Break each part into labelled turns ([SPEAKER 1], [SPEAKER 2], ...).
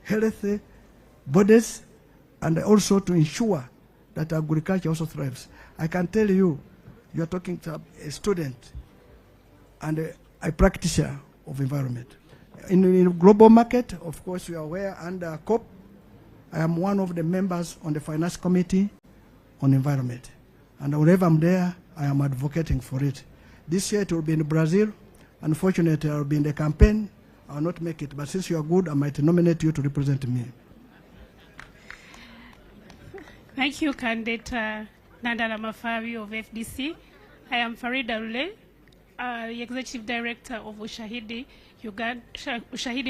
[SPEAKER 1] healthy bodies, and also to ensure that agriculture also thrives. I can tell you, you are talking to a student and a practitioner of environment. In the global market, of course, you are aware, under COP, I am one of the members on the Finance Committee on Environment. And wherever I'm there, I am advocating for it. This year it will be in Brazil. Unfortunately, I will be in the campaign. I will not make it. But since you are good, I might nominate you to represent me.
[SPEAKER 2] Thank you, candidate Nandala Mafabi of FDC. I am Farida Rule, Executive Director of Ushahidi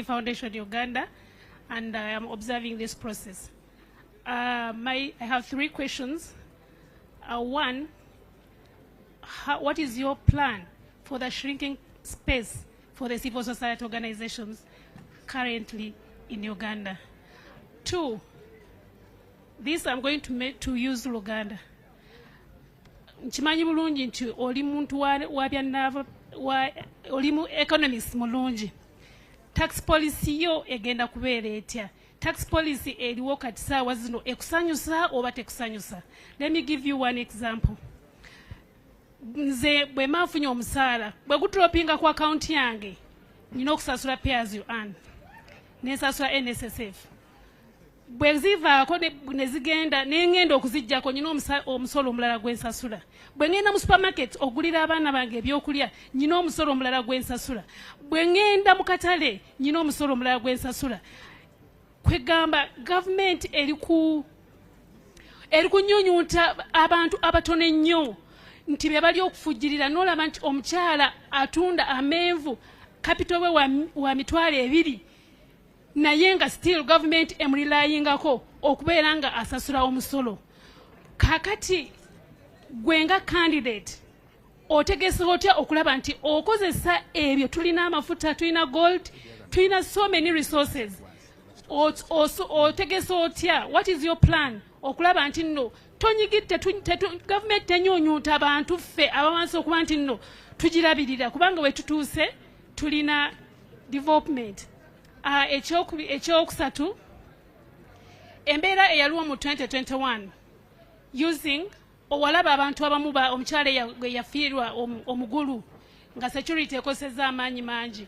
[SPEAKER 2] Foundation Uganda, and I am observing this process. I have 3 questions. One, what is your plan for the shrinking space for the civil society organizations currently in Uganda? 2, this I'm going to use Luganda. Nchimanyi mulungi nti oli muntu wabyanava oli economist mulungi. Tax policy yo egenda kubeera etya? Tax policy eriwo kati saawa zino ekusanyusa oba tekusanyusa. Let me give you one example. Nze bwe mafunye omusaala bwe gutropinga ku account yange nina okusasula pay as you earn. Nesasula NSSF. Bwe zivaako ne zigenda n'engenda okuzijjako nina omusolo omulala gw'ensasula. Bwe ngenda mu supermarket ogulira abaana bange ebyokulya nina omusolo omulala gw'ensasula. Bwe ngenda mu katale nina omusolo omulala gw'ensasula. Kwegamba government eri kunnyunyunta abantu abatono ennyo nti be bali okufujjirira n'olaba nti omukyala atunda amenvu capital we wa mitwalo 2 naye nga still government emulilayingako okubeera nga asasula omusolo. Kakati gwenga candidate otegese otya okulaba nti okozesa ebyo? Tulina amafuta, tulina gold, tulina so many resources. Otegese otya? What is your plan okulaba nti nno tonyigidde government tenyonyuuta abantu ffe abawansi okuba nti nno tugirabirira kubanga we tutuuse tulina development. Ekyokusatu, embeera eyaliwo mu 2021 using owalaba abantu abamu omukyala yafiirwa omugulu nga security ekoseza amaanyi mangi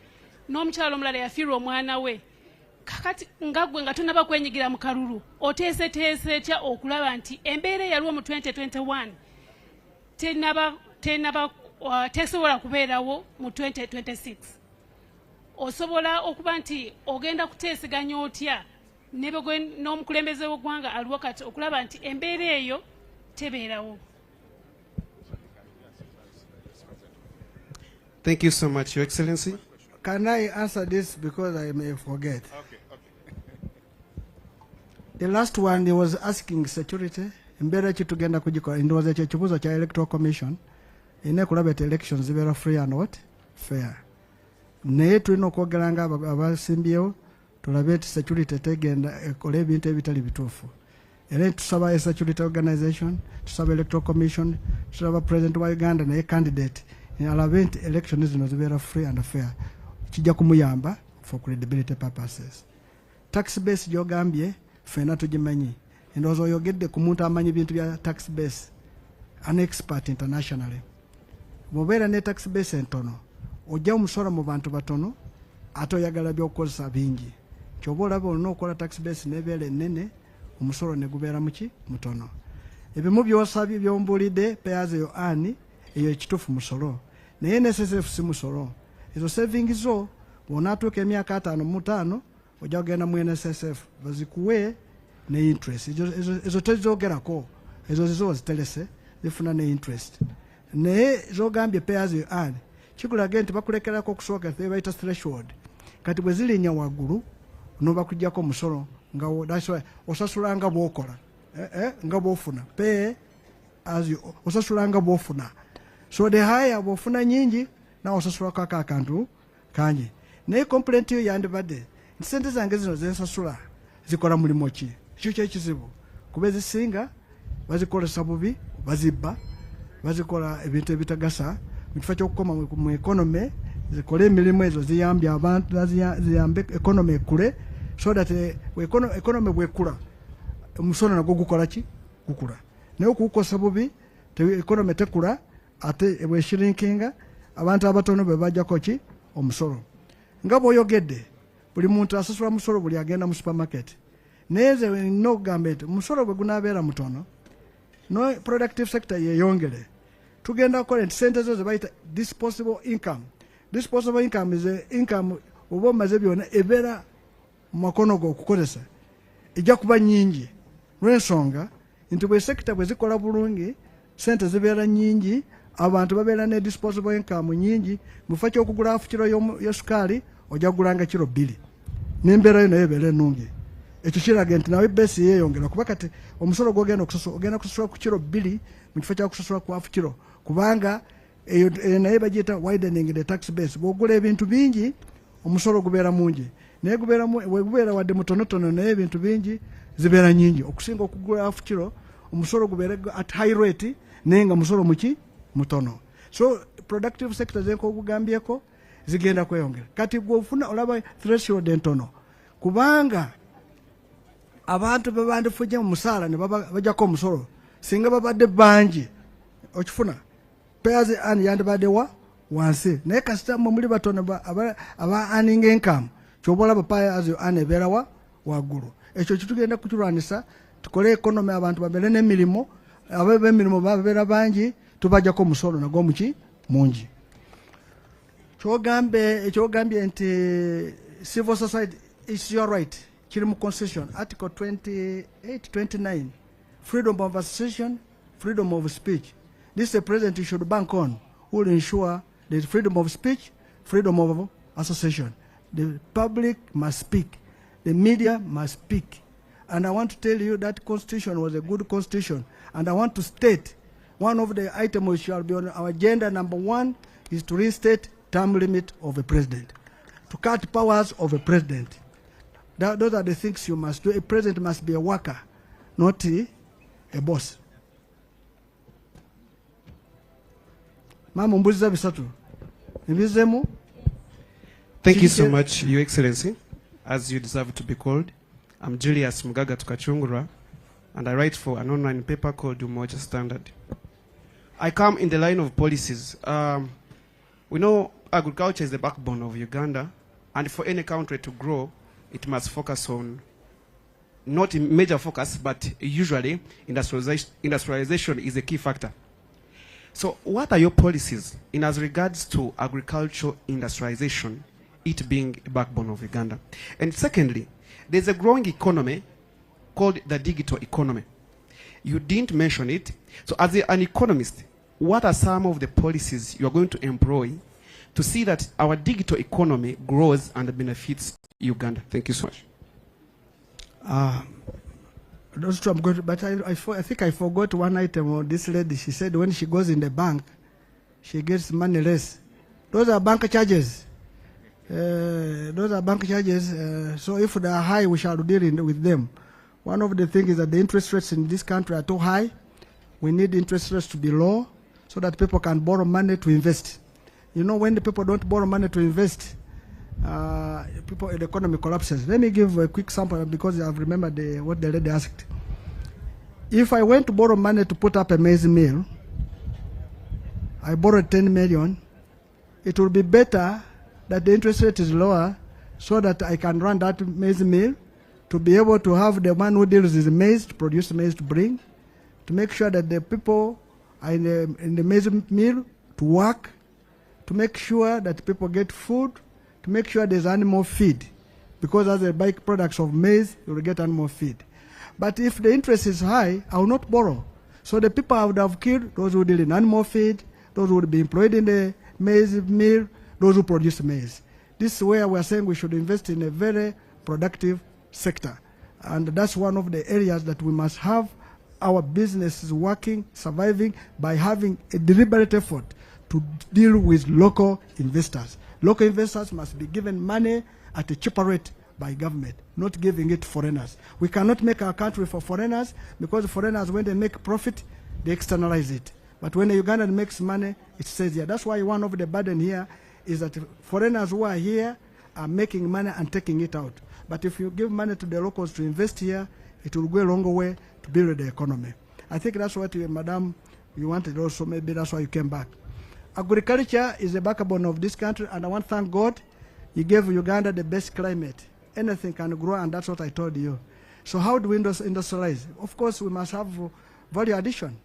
[SPEAKER 2] n'omukyala omulala yafiirwa omwana we. Kakati nga gwe nga tonaba kwenyigira mu kalulu oteeseteese etya okulaba nti embeera eyaliwo mu 2021 tesobola kubeerawo mu 2026? Osobola okuba nti ogenda kuteeseganya otya n'omukulembeze w'eggwanga aliwo kati okulaba nti embeera eyo tebeerawo?
[SPEAKER 3] Thank you so much, Your Excellency.
[SPEAKER 1] Can I answer this because I may forget?
[SPEAKER 3] Okay.
[SPEAKER 1] The last one, he was asking security. Embeera ki tugenda kugikola? Ndowooza ekyo ekibuuzo kya Electoral Commission. Ine kulaba elections zibeera free and what? Fair. Naye tulina okwogera nga abasimbyewo tulabe nti security tegenda ekola ebintu ebitali bituufu. Era tusaba security organization, tusaba Electoral Commission, tusaba President wa Uganda naye candidate alabe nti elections zino zibeera free and fair. Kijja kumuyamba for credibility purposes. Tax base gy'ogambye ffenna tugimanyi. Endowooza oyogedde ku muntu amanyi ebintu bya tax base, an expert internationally. Bw'obeera ne tax base entono ojja omusolo mu bantu batono ate oyagala by'okukozesa bingi. Ky'oba olaba olina okukola tax base n'ebeera ennene omusolo ne gubeera muki mutono. Ebimu by'osabye by'ombuulidde pay as you earn eyo ekituufu musolo naye NSSF si musolo. Ezo savings zo bw'onaatuuka emyaka 5 mu 5 ojja kugenda mu NSSF bazikuwe ne interest. Ezo tezoogerako, ezo zizo ziterese zifuna ne interest. Naye zogambye pay as you earn kikulaga nti bakulekerako okusooka bayita threshold. Kati bwe zirinnya waggulu n'obakuggyako omusolo nga osasula nga bw'okola nga bw'ofuna pay as you osasula nga bw'ofuna. So the higher bw'ofuna nyingi nawe osasulako akantu kangi. Naye complaint yo yandibadde nti sente zange zino zensasula zikola mulimu ki? Ekyo kyekizibu kuba ezisinga bazikolesa bubi, bazibba, bazikola ebintu ebitagasa mu kifo ky'okukoma mu economy zikole emirimu ezo ziyambye abantu ziyambe economy ekule. so that economy bwekula omusolo nagwo gukola ki gukula naye okukosa bubi economy tekula ate bweshrinkinga abantu abatono bebajjako ki omusolo nga bw'oyogedde buli muntu asasula musolo buli agenda mu supermarket neze no gambet musolo bwe gunabeera mutono no productive sector yeyongere tugenda kola sente zo zebayita disposable income. Disposable income is a income oba maze byona ebera makono go okukozesa ejja kuba nyingi lwensonga nti bwe sector bwe zikola bulungi sente zibeera nyingi abantu babeera ne disposable income nyingi mufaki okugula hafu kiro y'esukali ojja kugulanga kiro 2 n'embeera yo nayo ebeera ennungi ekyo kiraga nti nawe besi yeeyongera kuba kati omusolo gw'ogenda kusasula ku kiro 2 mu kifo kya kusasula ku hafu kiro kubanga eyo naye bagiyita widening the tax base bw'ogula ebintu bingi omusolo gubeera mungi naye gubeera wadde mutonotono naye ebintu bingi zibeera nyingi okusinga okugula hafu kiro omusolo gubeera at high rate naye nga musolo muki mutono. So productive sector zenko ogugambyeko zigenda kweyongera kati gwofuna olaba threshold entono kubanga abantu bebandifuje mu musaala ne bajjako omusolo singa babadde bangi okifuna payers and yandibadde wansi naye kasita muli batono aba earning income kyobola payers and ebeera waggulu ekyo kitugenda kukirwanisa tukole economy abantu babeere n'emirimu ab'emirimu babeera bangi tubajjako omusolo nagwo muki mungi kyogambye nti civil society is your right kiri mu constitution article 28-29 freedom of association, freedom of speech. This the president should bank on, who will ensure the freedom of speech, freedom of association. The public must speak, the media must speak. And I want to tell you that constitution was a good constitution. And I want to state one of the items which shall be on our agenda, number 1, is to restate term limit of a president, to cut powers of a president. Those are the things you must do. A president must be a worker, not a boss.
[SPEAKER 3] Thank you so much, Your Excellency, as you deserve to be called. I'm Julius Mugaga Tukachungura, and I write for an online paper called Umoja Standard. I come in the line of policies. We know agriculture is the backbone of Uganda, and for any country to grow, it must focus on, not in major focus, but usually industrialization is a key factor. So what are your policies in as regards to agricultural industrialization, it being a backbone of Uganda? And secondly, there's a growing economy called the digital economy. You didn't mention it. So as an economist, what are some of the policies you are going to employ to see that our digital economy grows and benefits Uganda? Thank you so much.
[SPEAKER 1] Those two I'm good, but I think I forgot one item on this lady. She said when she goes in the bank, she gets money less. Those are bank charges. Those are bank charges. So if they are high, we shall deal with them. One of the things is that the interest rates in this country are too high. We need interest rates to be low so that people can borrow money to invest. You know, when the people don't borrow money to invest, the economy collapses. Let me give a quick sample because I've remembered what the lady asked. If I went to borrow money to put up a maize mill, I borrowed 10 million, it will be better that the interest rate is lower so that I can run that maize mill to be able to have the one who deals with maize to produce maize to bring, to make sure that the people are in the maize mill to work, to make sure that people get food, to make sure there's animal feed, because as a byproduct of maize, you will get animal feed. But if the interest is high, I will not borrow. So the people I would have killed, those who deal in animal feed, those who would be employed in the maize mill, those who produce maize. This is where we are saying we should invest in a very productive sector. And that's one of the areas that we must have our businesses working, surviving, by having a deliberate effort to deal with local investors. Local investors must be given money at a cheaper rate by government, not giving it to foreigners. We cannot make our country for foreigners because foreigners, when they make profit, they externalize it. But when a Ugandan makes money, it stays here. That's why one of the burden here is that foreigners who are here are making money and taking it out. But if you give money to the locals to invest here, it will go a long way to build the economy. I think that's what Madam, you wanted also, maybe that's why you came back. Agriculture is the backbone of this country, and I want to thank God He gave Uganda the best climate. Anything can grow, and that's what I told you. So how do we industrialize? Of course, we must have value addition.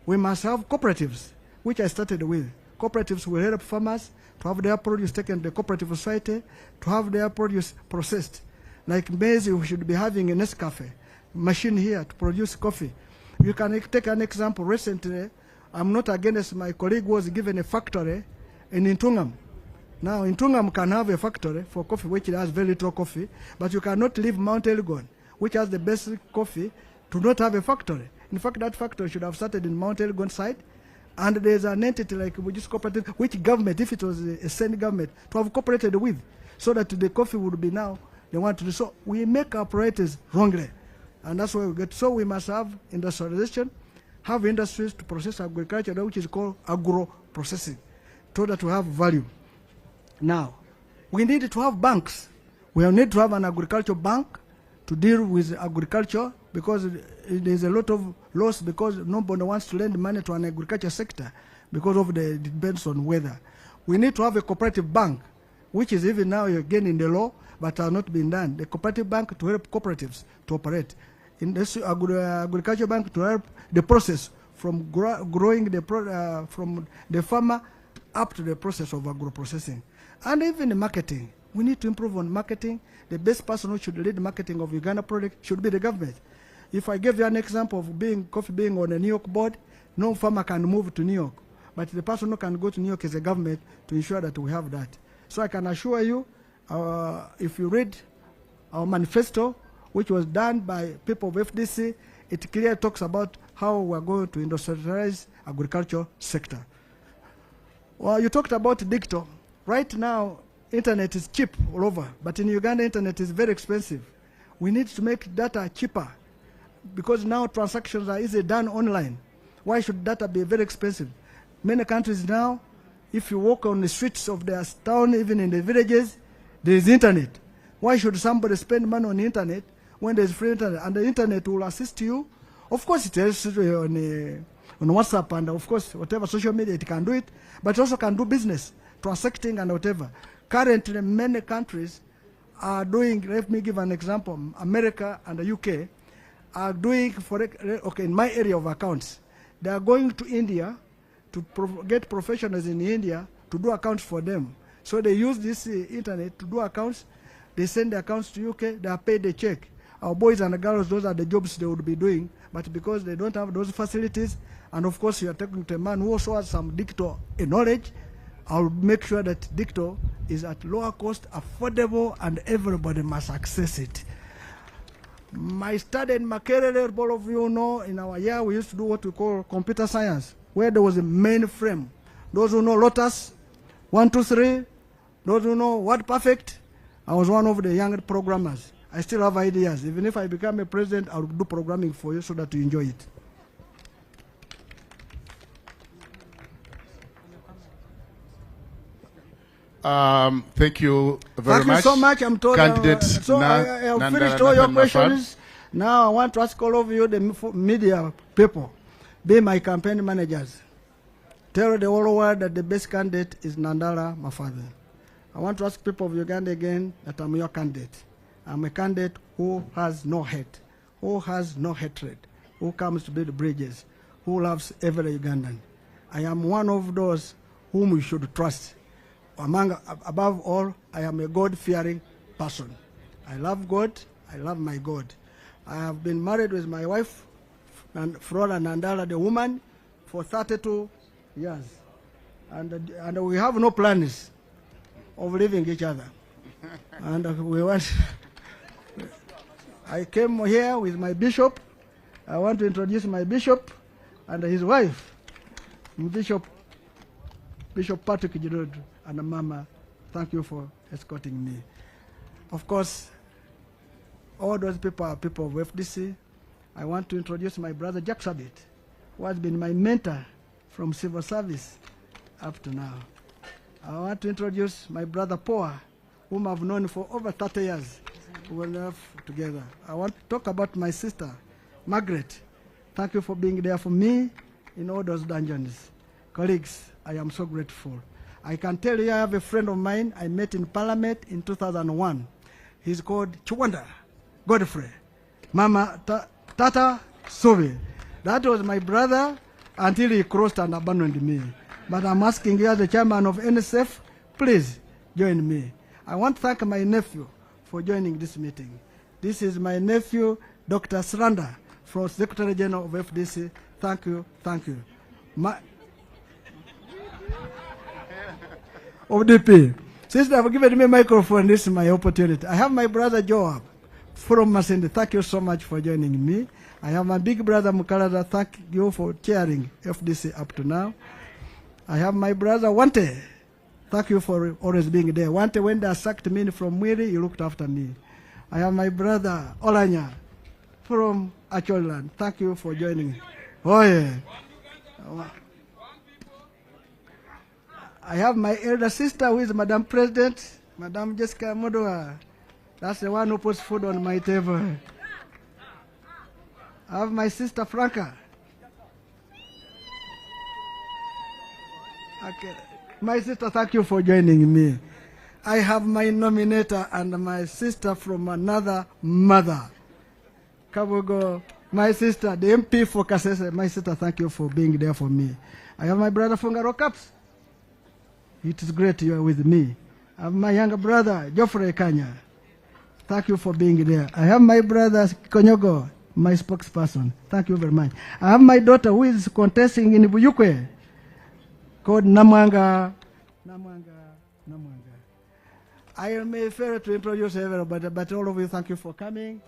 [SPEAKER 1] We must have cooperatives, which I started with. Cooperatives will help farmers to have their produce taken to the cooperative society, to have their produce processed. Like maize, we should be having a Nescafe machine here to produce coffee. You can take an example. Recently, I'm not against, my colleague was given a factory in Intungam. Now, Intungam can have a factory for coffee, which has very little coffee, but you cannot leave Mount Elgon, which has the best coffee, to not have a factory. In fact, that factory should have started in Mount Elgon side, and there's an entity like which cooperative, which government, if it was a Senate government, to have cooperated with, so that the coffee would be now they want to do. So we make our priorities wrongly, and that's why we get. So we must have industrialization, have industries to process agriculture, which is called agro-processing, so that we have value. Now, we need to have banks. We need to have an agricultural bank to deal with agriculture, because there's a lot of loss, because nobody wants to lend money to an agriculture sector because of the depends on weather. We need to have a cooperative bank, which is even now again in the law, but are not being done. The cooperative bank to help cooperatives to operate. In this agriculture bank to help the process from growing the from the farmer up to the process of agro-processing. And even the marketing. We need to improve on marketing. The best person who should lead marketing of Uganda product should be the government. If I give you an example of coffee being on a New York board, no farmer can move to New York. But the person who can go to New York is the government to ensure that we have that. So I can assure you, if you read our manifesto, which was done by people of FDC, it clearly talks about how we're going to industrialize agriculture sector. Well, you talked about digital. Right now, internet is cheap all over, but in Uganda, internet is very expensive. We need to make data cheaper, because now transactions are easily done online. Why should data be very expensive? Many countries now, if you walk on the streets of their town, even in the villages, there is internet. Why should somebody spend money on the internet when there is free internet? And the internet will assist you. Of course, it is on WhatsApp, and of course, whatever social media, it can do it, but it also can do business, transacting and whatever. Currently, many countries are doing, let me give an example, America and the UK are doing, in my area of accounts, they are going to India to get professionals in India to do accounts for them. So they use this internet to do accounts. They send the accounts to UK, they are paid a check. Our boys and girls, those are the jobs they would be doing, but because they don't have those facilities, and of course you are talking to a man who also has some digital knowledge, I'll make sure that digital is at lower cost, affordable, and everybody must access it. My study in Makerere, all of you know, in our year we used to do what we call computer science, where there was a mainframe. Those who know Lotus, 1, 2, 3, those who know WordPerfect, I was one of the young programmers. I still have ideas. Even if I become a president, I'll do programming for you so that you enjoy it.
[SPEAKER 4] Thank you very much.
[SPEAKER 1] Thank you so much. I'm told
[SPEAKER 4] Candidates
[SPEAKER 1] I've finished all your questions. Now I want to ask all of you, the media people, be my campaign managers. Tell the whole world that the best candidate is Nandala Mafadhi. I want to ask people of Uganda again that I'm your candidate. I'm a candidate who has no hate, who has no hatred, who comes to build bridges, who loves every Ugandan. I am one of those whom we should trust. Above all, I am a God-fearing person. I love God. I love my God. I have been married with my wife, Flora Nandala, the woman, for 32 years. And we have no plans of leaving each other. And we want... I came here with my bishop. I want to introduce my bishop and his wife, Bishop Patrick Giroud. And Mama, thank you for escorting me. Of course, all those people are people of FDC. I want to introduce my brother Jack Sabit, who has been my mentor from civil service up to now. I want to introduce my brother Poa, whom I've known for over 30 years. We will live together. I want to talk about my sister, Margaret. Thank you for being there for me in all those dungeons. Colleagues, I am so grateful. I can tell you I have a friend of mine I met in Parliament in 2001. He's called Chiwanda Godfrey. Mama Tata Sobe. That was my brother until he crossed and abandoned me. But I'm asking you as the chairman of NSF, please join me. I want to thank my nephew for joining this meeting. This is my nephew, Dr. Sranda, from Secretary General of FDC. Thank you, thank you. ODP. Since they have given me a microphone, this is my opportunity. I have my brother Joab from Masindi. Thank you so much for joining me. I have my big brother Mukalada. Thank you for chairing FDC up to now. I have my brother Wante. Thank you for always being there. Wante, when they sacked me from Mwiri, you looked after me. I have my brother Olanya from Acholand. Thank you for joining. Oh yeah. I have my elder sister who is Madam President, Madam Jessica Modoa. That's the one who puts food on my table. I have my sister Franca. Okay. My sister, thank you for joining me. I have my nominator and my sister from another mother. Kabugo, my sister, the MP for Kasese. My sister, thank you for being there for me. I have my brother Fungaro Caps. It is great you are with me. I have my younger brother, Geoffrey Kanya. Thank you for being there. I have my brother, Konyogo, my spokesperson. Thank you very much. I have my daughter who is contesting in Buyukwe, called Namwanga. I am a fair to introduce everybody, but all of you, thank you for coming.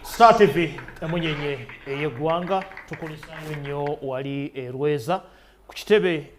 [SPEAKER 5] Star TV emunyenye ey'eggwanga tukulisanyo nnyo wali erweza ku kitebe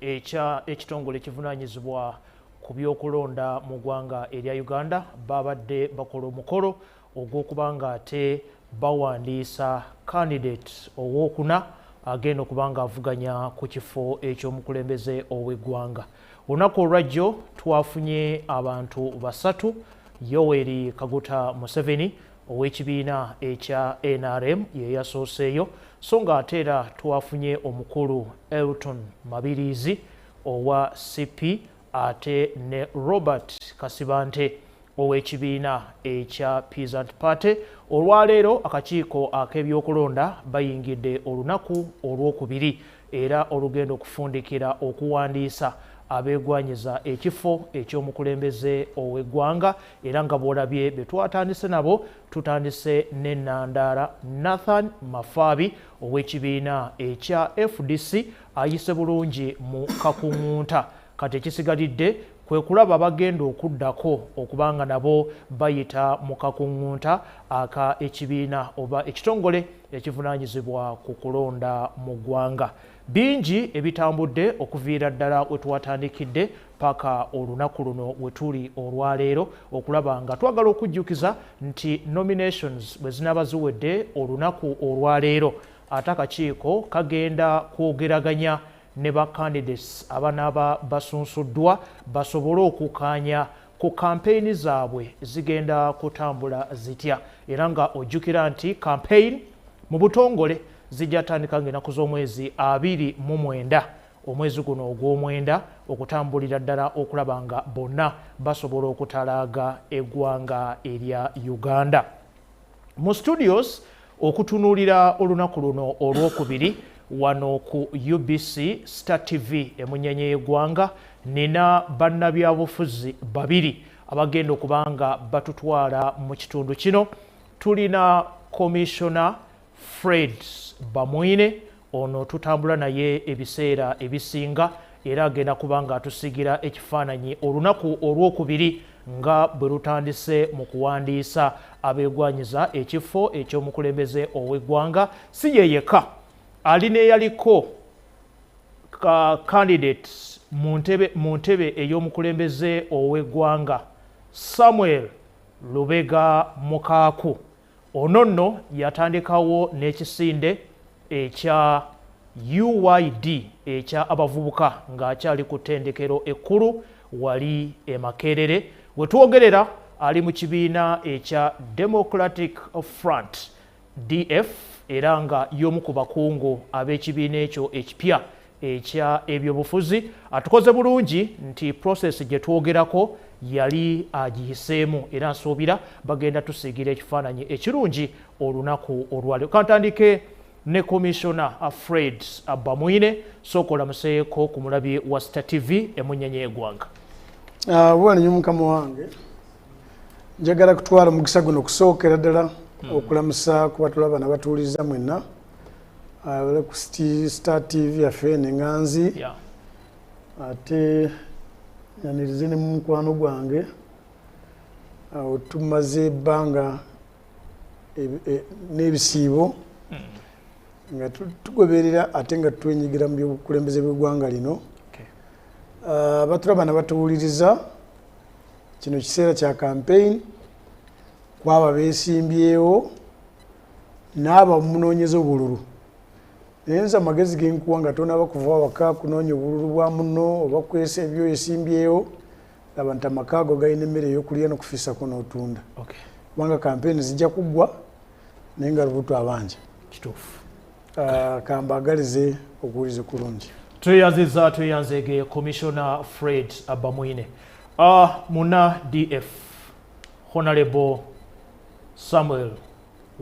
[SPEAKER 5] ekitongole ekivunaanyizibwa ku by'okulonda mu ggwanga erya Uganda babadde bakola omukolo ogw'okubanga ate bawandiisa candidate owookuna agenda okubanga avuganya ku kifo eky'omukulembeze ow'eggwanga. Olunaku olwajjo twafunye abantu basatu, Yoweri Kaguta Museveni ow'ekibiina ekya NRM ye yasooseeyo, so nga ate era twafunye omukulu Elton Mabirizi owa CP ate ne Robert Kasibante ow'ekibiina ekya Peasant Party. Olwaleero akakiiko ak'ebyokulonda bayingidde olunaku olwokubiri era olugenda okufundikira okuwandiisa abeegwanyiza ekifo eky'omukulembeze ow'eggwanga, era nga bw'olabye be twatandise nabo tutandise ne Nandaala Nathan Mafaabi ow'ekibiina ekya FDC ayise bulungi mu kakuŋŋunta. Kati ekisigalidde kwe kulaba bagenda okuddako okubanga nabo bayita mu kakuŋŋunta aka ekibiina oba ekitongole ekivunaanyizibwa ku kulonda mu ggwanga. Bingi ebitambudde okuviira ddala we twatandikidde paka olunaku luno we tuli olwaleero, okulaba nga twagala okujjukiza nti nominations bwe zinaaba ziwedde olunaku olwaleero ate akakiiko kagenda kwogeraganya ne ba candidates abanaaba basunsuddwa basobole okukaanya ku kampeyini zaabwe zigenda kutambula zitya, era nga ojjukira nti campaign mu butongole zijja tandika ng'ennaku z'omwezi 29 omwezi guno ogw'omwenda okutambulira ddala okulaba nga bonna basobola okutalaaga eggwanga erya Uganda. Mu studios okutunuulira olunaku luno olwokubiri wano ku UBC Star TV emunyenye y'eggwanga nina bannabyabufuzi babiri abagenda okubanga batutwala mu kitundu kino. Tulina Commissioner Fred Bamwine, ono tutambula naye ebiseera ebisinga era agenda kubanga atusigira ekifaananyi olunaku olwokubiri nga bwe lutandise mu kuwandiisa abeegwanyiza ekifo eky'omukulembeze ow'eggwanga. Si ye yekka, alina eyaliko candidate mu ntebe ey'omukulembeze ow'eggwanga, Samuel Lubega Mukaaku. ono nno yatandikawo n'ekisinde ekya UYD ekya abavubuka ng'akyali ku ttendekero ekkulu wali e Makerere. We twogerera ali mu kibiina ekya Democratic Front DF era nga y'omu ku bakungu ab'ekibiina ekyo ekipya ekya ebyobufuzi. Atukoze bulungi nti process gye twogerako yali agiyiseemu era nsuubira bagenda tusiigira ekifaananyi ekirungi olunaku olwaleero. Kantandike ne Commissioner Fred Bamwine, sooka olamuseeko ku mulabi wa Star TV emunyenye eggwanga.
[SPEAKER 6] Bwana nnyo mukama wange, njagala kutwala mugisa guno kusookera ddala okulamusa ku batulaba n'abatuuliza mwenna ku Star TV yaffe n'enganzi ate nyanirize ne mu mukwano gwange tumaze ebbanga n'ebisiibo nga tugoberera ate nga twenyigira mu by'obukulembeze bw'eggwanga lino. Batulaba n'abatuwuliriza, kino kiseera kya campaign, kwaba beesimbyewo n'aba munoonyeza obululu. Naye nze amagezi ge nkuwa nga tonaaba kuva waka kunoonya obululu bwa munno oba kwesa ebyo esimbyewo, laba nti amaka ago galina emmere ey'okulya n'okufiisako n'otunda. Kubanga campaign zijja kuggwa naye nga lubuto abanja.
[SPEAKER 5] Kituufu.
[SPEAKER 6] Kambagalize okuwuliza kurungi.
[SPEAKER 5] Tweyanzege Commissioner Fred Bamwine. Muna DF Honorable Samuel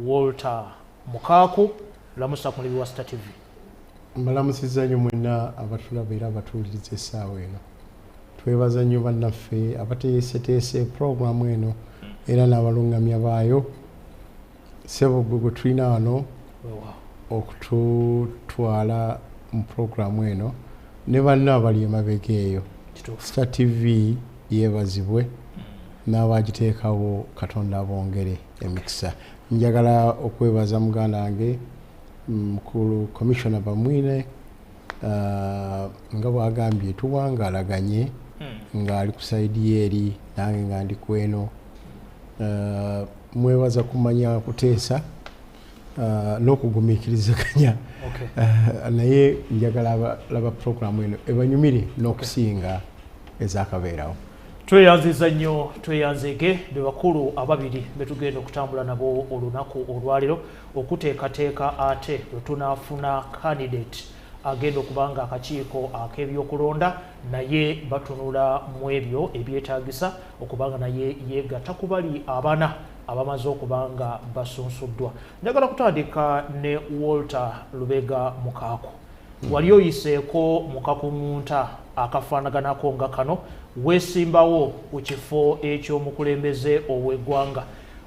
[SPEAKER 5] Walter Mukaku, lamusa ku mulabi wa Star TV.
[SPEAKER 7] Mbalamusiza nnyo mwenna abatulaba era abatuwuliriza essaawa eno. Twebaza nnyo bannaffe abateeseteese puroguramu eno era n'abalungamya baayo. Ssebo gwe tulina wano okututwala mu puroguramu eno ne banna abali emabega eyo. Star TV yeebazibwe n'abagiteekawo, Katonda abongere emikisa. Njagala okwebaza muganda wange mukulu Commissioner Bamwine nga bwagambye tuwangalaganye ng'ali ku saidi eri nange nga ndi kweno. Mwebaza kumanya kuteesa n'okugumiikirizaganya naye njagala laba puroguramu eno ebanyumire n'okusinga ezakabeerawo.
[SPEAKER 5] Tweyanziza nnyo, tweyanzege be bakulu ababiri betugenda okutambula nabo olunaku olwaleero okuteekateeka ate lwe tunaafuna candidate agenda okubanga akakiiko ak'ebyokulonda naye batunula mu ebyo ebyetaagisa okubanga naye yeegatta ku bali abana abamaze okubanga basunsuddwa. Njagala kutandika ne Walter Lubega Mukaku. Wali oyiseeko mu kakungunta akafaanaganako nga kano, weesimbawo ku kifo eky'omukulembeze ow'eggwanga.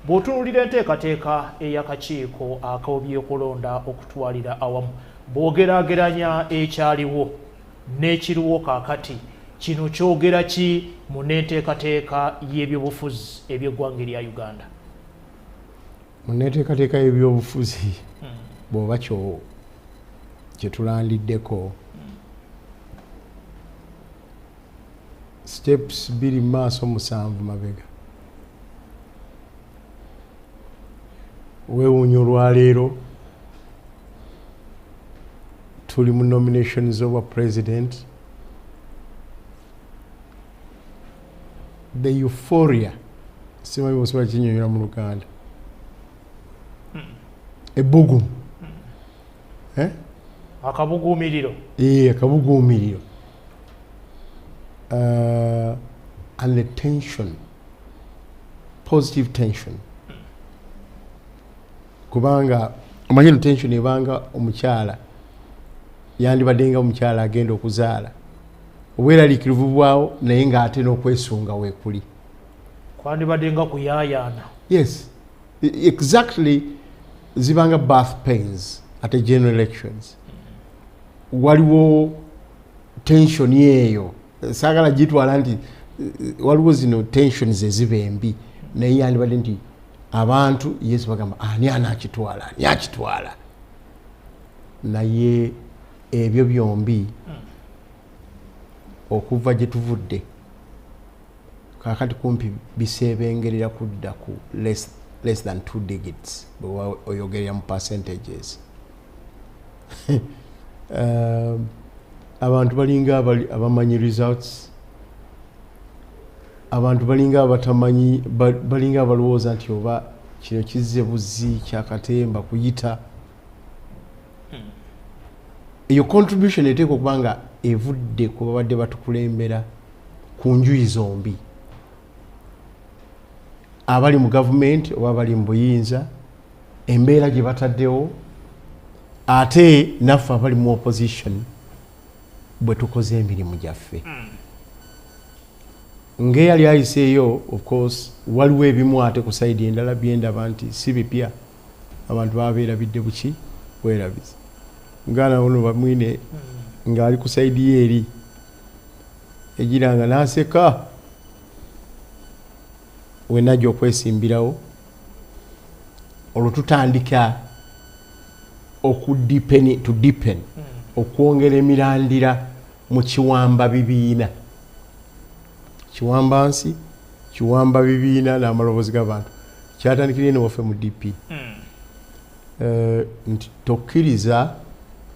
[SPEAKER 5] Bw'otunuulira enteekateeka ey'akakiiko ak'ebyokulonda okutwalira awamu, bw'ogeraageranya ekyaliwo n'ekiriwo kaakati, kino kyogera ki mu n'enteekateeka y'ebyobufuzi eby'eggwanga erya Uganda?
[SPEAKER 7] Mu n'enteekateeka y'ebyobufuzi bw'oba kye tulandiddeko, steps 2 maaso 7 mabega. Weewuunya olwaleero tuli mu nominations of a president. The euphoria, simanyi bw'osobola kinnyonnyola mu Luganda, ebbugumu,
[SPEAKER 5] akabuguumiriro,
[SPEAKER 7] akabuguumiriro, and the tension, positive tension. Kubanga omanyi tension ebanga omukyala yandibaddenga omukyala agenda okuzaala, obweraliikirivu bwawo naye ng'ate n'okwesunga weekuli,
[SPEAKER 5] kwandibaddenga kuyaayaana.
[SPEAKER 7] Yes, exactly. Zibanga birth pains at a general elections. Waliwo tension yeyo, saagala gitwala nti waliwo zino tensions eziba embi naye yandibadde nti abantu Yesu bagamba ani akitwala, naye ebyo byombi okuva gye tuvudde kaakati kumpi biseebengerera kudda ku less less than 2 digits oyogerera mu percentages. Abantu balinga abamanyi results, abantu balinga abatamanyi, balinga abalowooza nti oba kino kizze buzzi kyakatemba kuyita. Eyo contribution eteekwa okuba nga evudde ku babadde batukulembera ku njuyi zombi, abali mu gavumenti oba abali mu buyinza, embeera gye bataddewo, ate naffe abali mu opposition bwe tukoze emirimu gyaffe. Ng'eyali ayiseeyo, of course waliwo ebimu ate ku sayidi endala byendaba nti si bipya, abantu babeerabidde buki bwerabizi. Muganda ono bamwine ng'ali ku sayidi ye eri egiranga n'aseka we najja okwesimbirawo olwo tutandika to deepen okwongera emirandira mu kiwamba bibiina, kiwamba nsi, kiwamba bibiina n'amaloboozi g'abantu. Kyatandikira eno waffe mu DP nti tokkiriza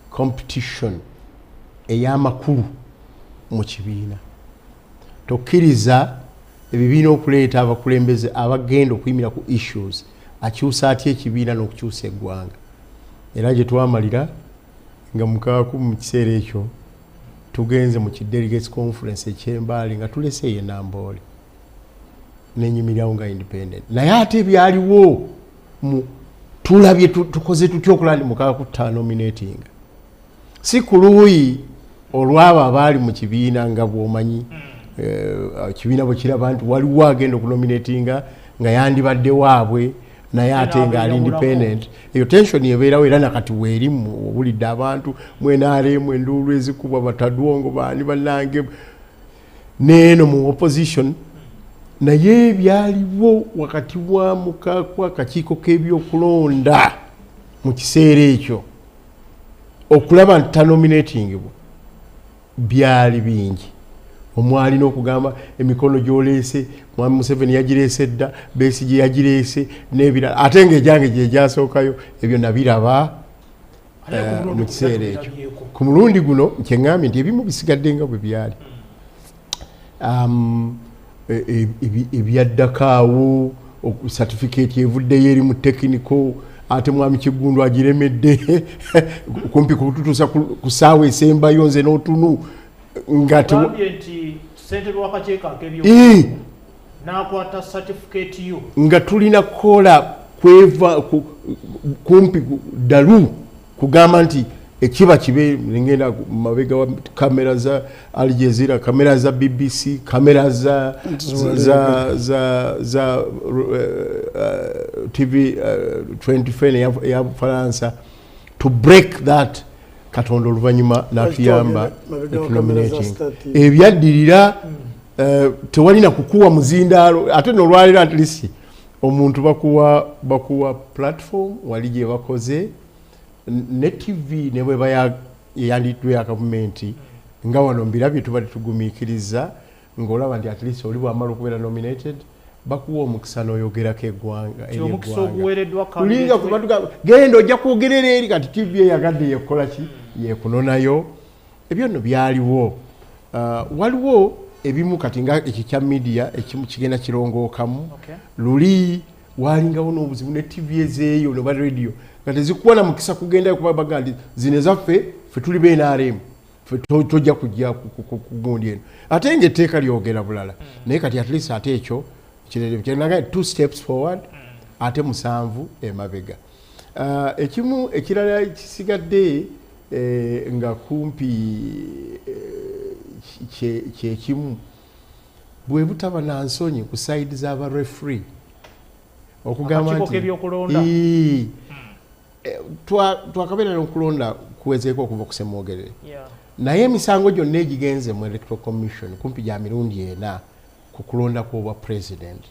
[SPEAKER 7] competition ey'amakulu mu kibiina, tokkiriza ebibiina okuleeta abakulembeze abagenda okuyimira ku issues akyusa atya ekibiina n'okukyusa eggwanga. Era gye twamalira nga mukaaku mu kiseera ekyo tugenze mu kidelegates conference eky'Embaale nga tuleseeyo Namboole n'enyimirirawo nga independent. Naye ate byaliwo tulabye tukoze tutya okulandi mukaaku nominating si ku luuyi olw'abo abaali mu kibiina nga bw'omanyi kibiina bwe kiraba nti waliwo agenda okunominatinga nga yandibadde waabwe naye ate ng'ali independent. Eyo tension ebeerawo era nakati weerimu obulidde abantu mwenaaleemu enduulu ezikubwa batadwongo baani bannange neeno mu opposition. Naye byaliwo wakati wa mukaaku akakiiko k'ebyokulonda mu kiseera ekyo okulaba nti tanominatingibwa byali bingi. Omwali n'okugamba emikono gy'oleese Mwami Museveni yagireese dda, Besigye yagireese n'ebirala, ate ng'egyange gye gyasookayo ebyo nabiraba mu kiseera ekyo. Ku mulundi guno kyeŋŋambye nti ebimu bisigadde nga bwe byali. Ebyaddako awo certificate evuddeyo eri mu technical, ate Mwami Kigundu agiremedde kumpi kututuusa ku ssaawa esembayo nze n'otunu nga
[SPEAKER 5] nakwata certificate yo
[SPEAKER 7] nga tulina kola kweva kumpi dalu kugamba nti ekiba kibe ngenda mabega wa kamera za Al Jazeera, kamera za BBC, kamera za TV 24 ya Faransa to break that. Katonda oluvanyuma n'atuyamba nominating ebyaddirira tewalina kukuwa muzindaalo ate n'olwaliro at least omuntu bakuwa platform wali gye bakoze ne TV ne bwe yanditwe ya gavumenti nga wano mbirabye tubadde tugumiikiriza ng'olaba nti at least oli bw'amala okubeera nominated bakuwa omukisa n'oyogerako eggwanga tulinga genda ojja kwogerera eri kati TV eyagadde yekola ki yekunonayo. Ebyo nno byaliwo. Waliwo ebimu kati nga ekyo kya media ekimu kigenda kirongookamu. Luli walingawo n'obuzibu ne TV ezeeyo ne ba radio nga tezikuwa na mukisa kugendayo kuba bagandi zine zaffe ffe tuli BNRM ffe tojja kujja ku gundi eno ate ng'etteeka lyogera bulala. Naye kati at least ate ekyo kirere 2 steps forward ate 7 emabega. Ekimu ekirala kisigadde nga kumpi kyekimu bwe butaba na nsonyi ku side z'aba referee okugamba nti twakabeera n'okulonda kuwezeeko okuva okusemwogerere naye emisango gyonna egigenze mu electoral commission kumpi gya mirundi 4 ku kulonda kw'obwa president.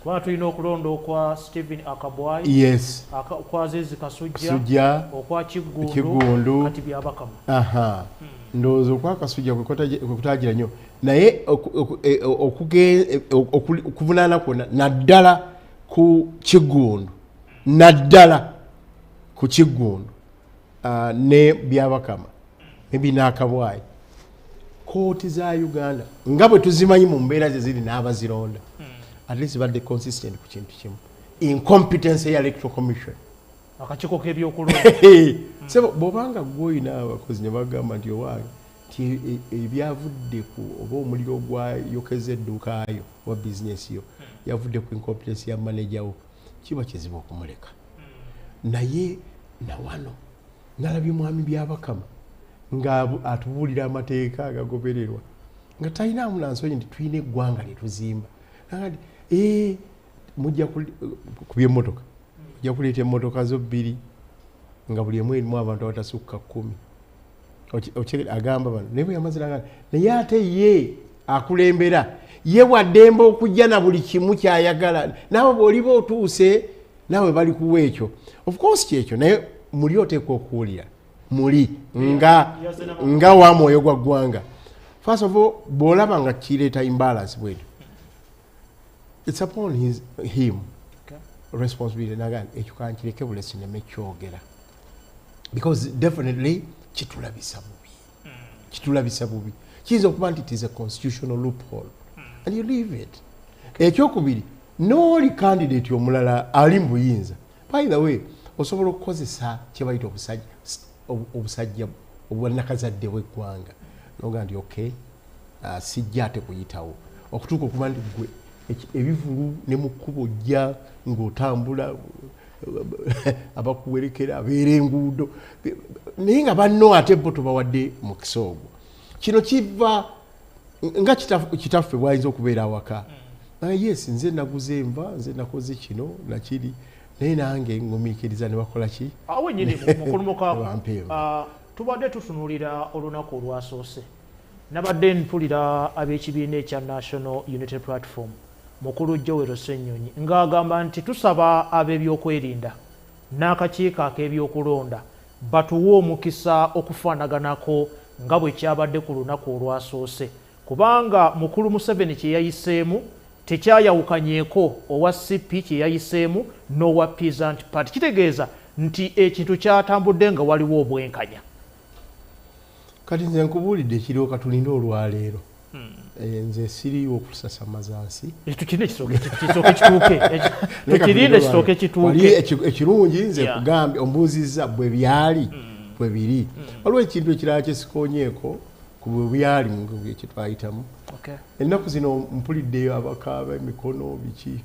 [SPEAKER 5] Kwa tulina okulonda okwa Stephen Akabwai,
[SPEAKER 7] yes,
[SPEAKER 5] kwa Zezi Kasujja, okwa Kigundu, kati byabakamu.
[SPEAKER 7] Ndowooza okwa Kasujja kwekutagira nnyo naye okuvunaana kwonna naddala ku Kiggundu naddala ku Kiggundu ne Byabakama maybe n'Akabwayi kooti za Uganda nga bwe tuzimanyi mu mbeera ze ziri n'abazironda at least badde consistent ku kintu kimu incompetence ya electoral commission
[SPEAKER 5] akakiko k'ebyokulonda
[SPEAKER 7] sebo bw'obanga gw'olina abakozi ne bagamba nti owange nti ebyavudde ku oba omuliro gwayokeza edduuka yo wa bizinesi yo yavudde ku incompetence ya manager wo kiba kizibu okumuleka naye nawano nalabye mwami Byabakama nga atubuulira amateeka agagobererwa nga talinamu nansonyi nti tulina eggwanga lyetuzimba nagati mujja ku by'emmotoka mujja kuleeta emmotoka zo 2 nga buli emu erimu abantu abatasukka 10 agamba bano naye bwe yamaze nagamba naye ate ye akulembera ye waddembe okujja na buli kimu kyayagala naawe bw'oliba otuuse naawe bali kuwa ekyo of course kyekyo naye muli oteekwa okuwulira muli nga wa mwoyo gwa ggwanga first of all bw'olaba nga kireeta imbalance bwetu it's upon him responsibility nagamba ekyo kankireke bule sineme kyogera because definitely kitulabisa bubi kiyinza okuba nti it is a constitutional loophole and you leave it ekyokubiri n'oli candidate omulala ali mu buyinza by the way osobola okukozesa kyebayita obusajja obwanakazadde bw'eggwanga noga nti okay sijja ate kuyitawo okutuuka okuba nti gwe ebivulu ne mu kkubo ojja ng'otambula abakuwerekera abeera enguudo naye nga banno ate bo tobawadde mukisa ogwo kino kiva nga kitaffe bwayinza okubeera awaka yes nze naguze enva nze nakoze kino nakiri naye nange ngumiikiriza ne bakola ki
[SPEAKER 5] wenyini mukulumukaako tubadde tutunuulira olunaku olwasoose nabadde mpulira ab'ekibiina ekya National Unity Platform mukulu Joel Ssenyonyi ng'agamba nti tusaba ab'ebyokwerinda n'akakiiko ak'ebyokulonda batuwe omukisa okufaanaganako nga bwe kyabadde ku lunaku olwasoose kubanga mukulu Museveni kye yayiseemu tekyayawukanyeeko owa CP kye yayiseemu n'owa Peasant Party kitegeeza nti ekintu kyatambudde nga waliwo obwenkanya
[SPEAKER 7] kati nze nkubuulidde ekiriwo katulinde olwaleero nze siriiwo okusasamaza nsi
[SPEAKER 5] tukirinde kitooke kituuke
[SPEAKER 7] ekirungi nze kugambye ombuuzizza bwe byali bwe biri waliwo ekintu ekirala kyesikonyeeko ku bwe byali mu ngeri kyetwayitamu ennaku zino mpuliddeyo abakaaba emikono biki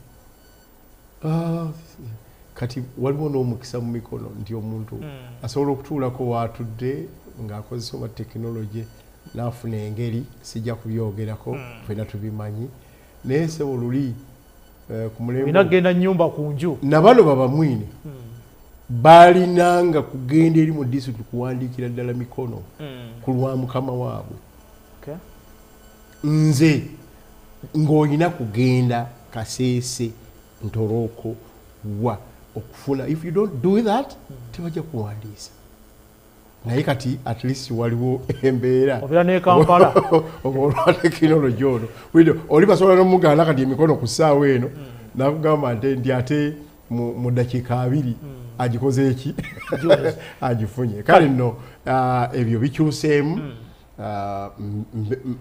[SPEAKER 7] kati waliwo n'omukisa mu mikono nti omuntu asobola okutuulako waatudde ng'akozesa oba tekinologi n'afuna engeri sijja kubyogerako fena tubimanyi naye sebo luli ku mulembe
[SPEAKER 5] binagenda nnyumba ku nju
[SPEAKER 7] nabano babamwine balinanga kugenda eri mu disitulikiti kuwandiikira ddala mikono ku lwa mukama waabwe nze ng'olina kugenda Kaseese Ntorooko wa okufuna if you don't do that tebajja kuwandiisa naye kati at least waliwo embeera
[SPEAKER 5] obeera ne Kampala
[SPEAKER 7] olwa tekinologi ono oli basobola n'omugaana kati emikono ku ssaawa eno nakugamba nti ate mu dakiika 2 agikoze eki agifunye kale nno ebyo bikyuseemu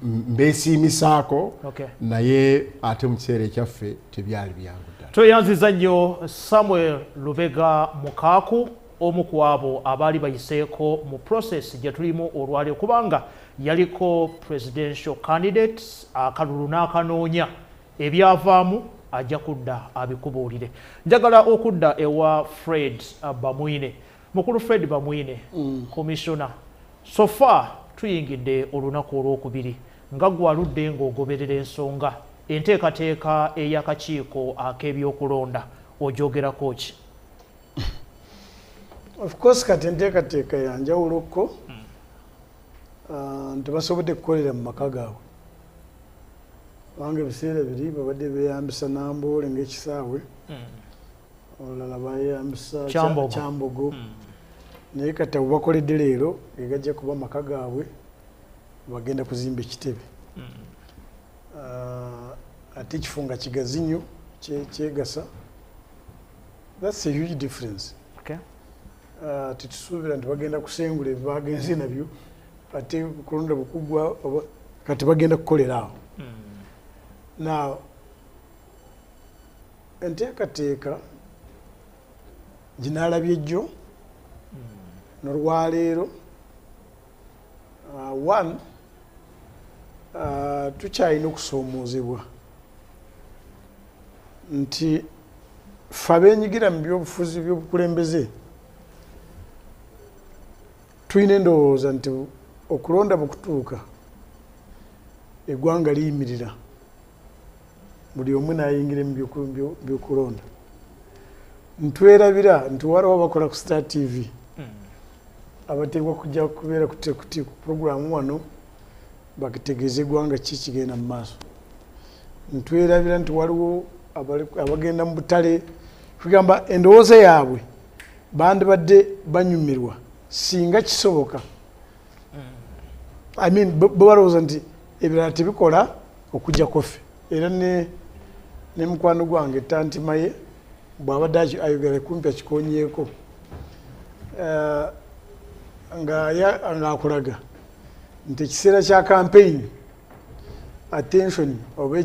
[SPEAKER 7] mbeesiimisaako naye ate mu kiseera ekyaffe tebyali byangu ddala
[SPEAKER 5] tweyanziza nnyo Samuel Lubega Mukaaku omu ku abo abaali bayiseeko mu process gye tulimu olwaleero kubanga yaliko presidential candidates akalulu n'akanoonya ebyavaamu ajja kudda abikubuulire njagala okudda ewa Fred Bamwine mukulu Fred Bamwine commissioner so far tuyingidde olunaku olwokubiri nga gwaludde ng'ogoberera ensonga enteekateeka ey'akakiiko ak'ebyokulonda ogyogerako ki
[SPEAKER 6] of course kati enteekateeka yanjawuloko tebasobodde kukolera mu maka gaabwe kubanga ebiseera biri babadde beeyambisa Namboole ng'ekisaawe olala bayeyambisa Kyambogo naye kati abo bakoledde leero gegajja kuba maka gaabwe bagenda kuzimba ekitebe ate ekifunga kigazi nnyo kyegasa That's a huge difference.
[SPEAKER 5] Okay.
[SPEAKER 6] Titusuubira nti bagenda kusengula ebibagenze nabyo ate kulonda bukugwa kati bagenda kukolera awo. Now, enteekateeka ginaalabye jjo n'olwaleero one tukyalina okusoomoozebwa nti ffe abeenyigira mu byobufuzi by'obukulembeze tulina endowooza nti okulonda bukutuuka eggwanga liyimirira buli omu n'ayingira mu byokulonda. Ntwerabira nti waliwo bakola ku Star TV abateekwa kujja kubeera ku puroguramu wano bakitegeeza eggwanga ki kigenda mu maaso. Ntwerabira nti waliwo abagenda mu butale kugamba endowooza yaabwe bandibadde banyumirwa singa kisoboka. I mean balowooza nti ebirala tebikola okujja koffe. Era ne mukwano gwange Tantima ye bw'abadde ayogera kumpi akikonyeeko ng'akulaga nti ekiseera kya campaign attention oba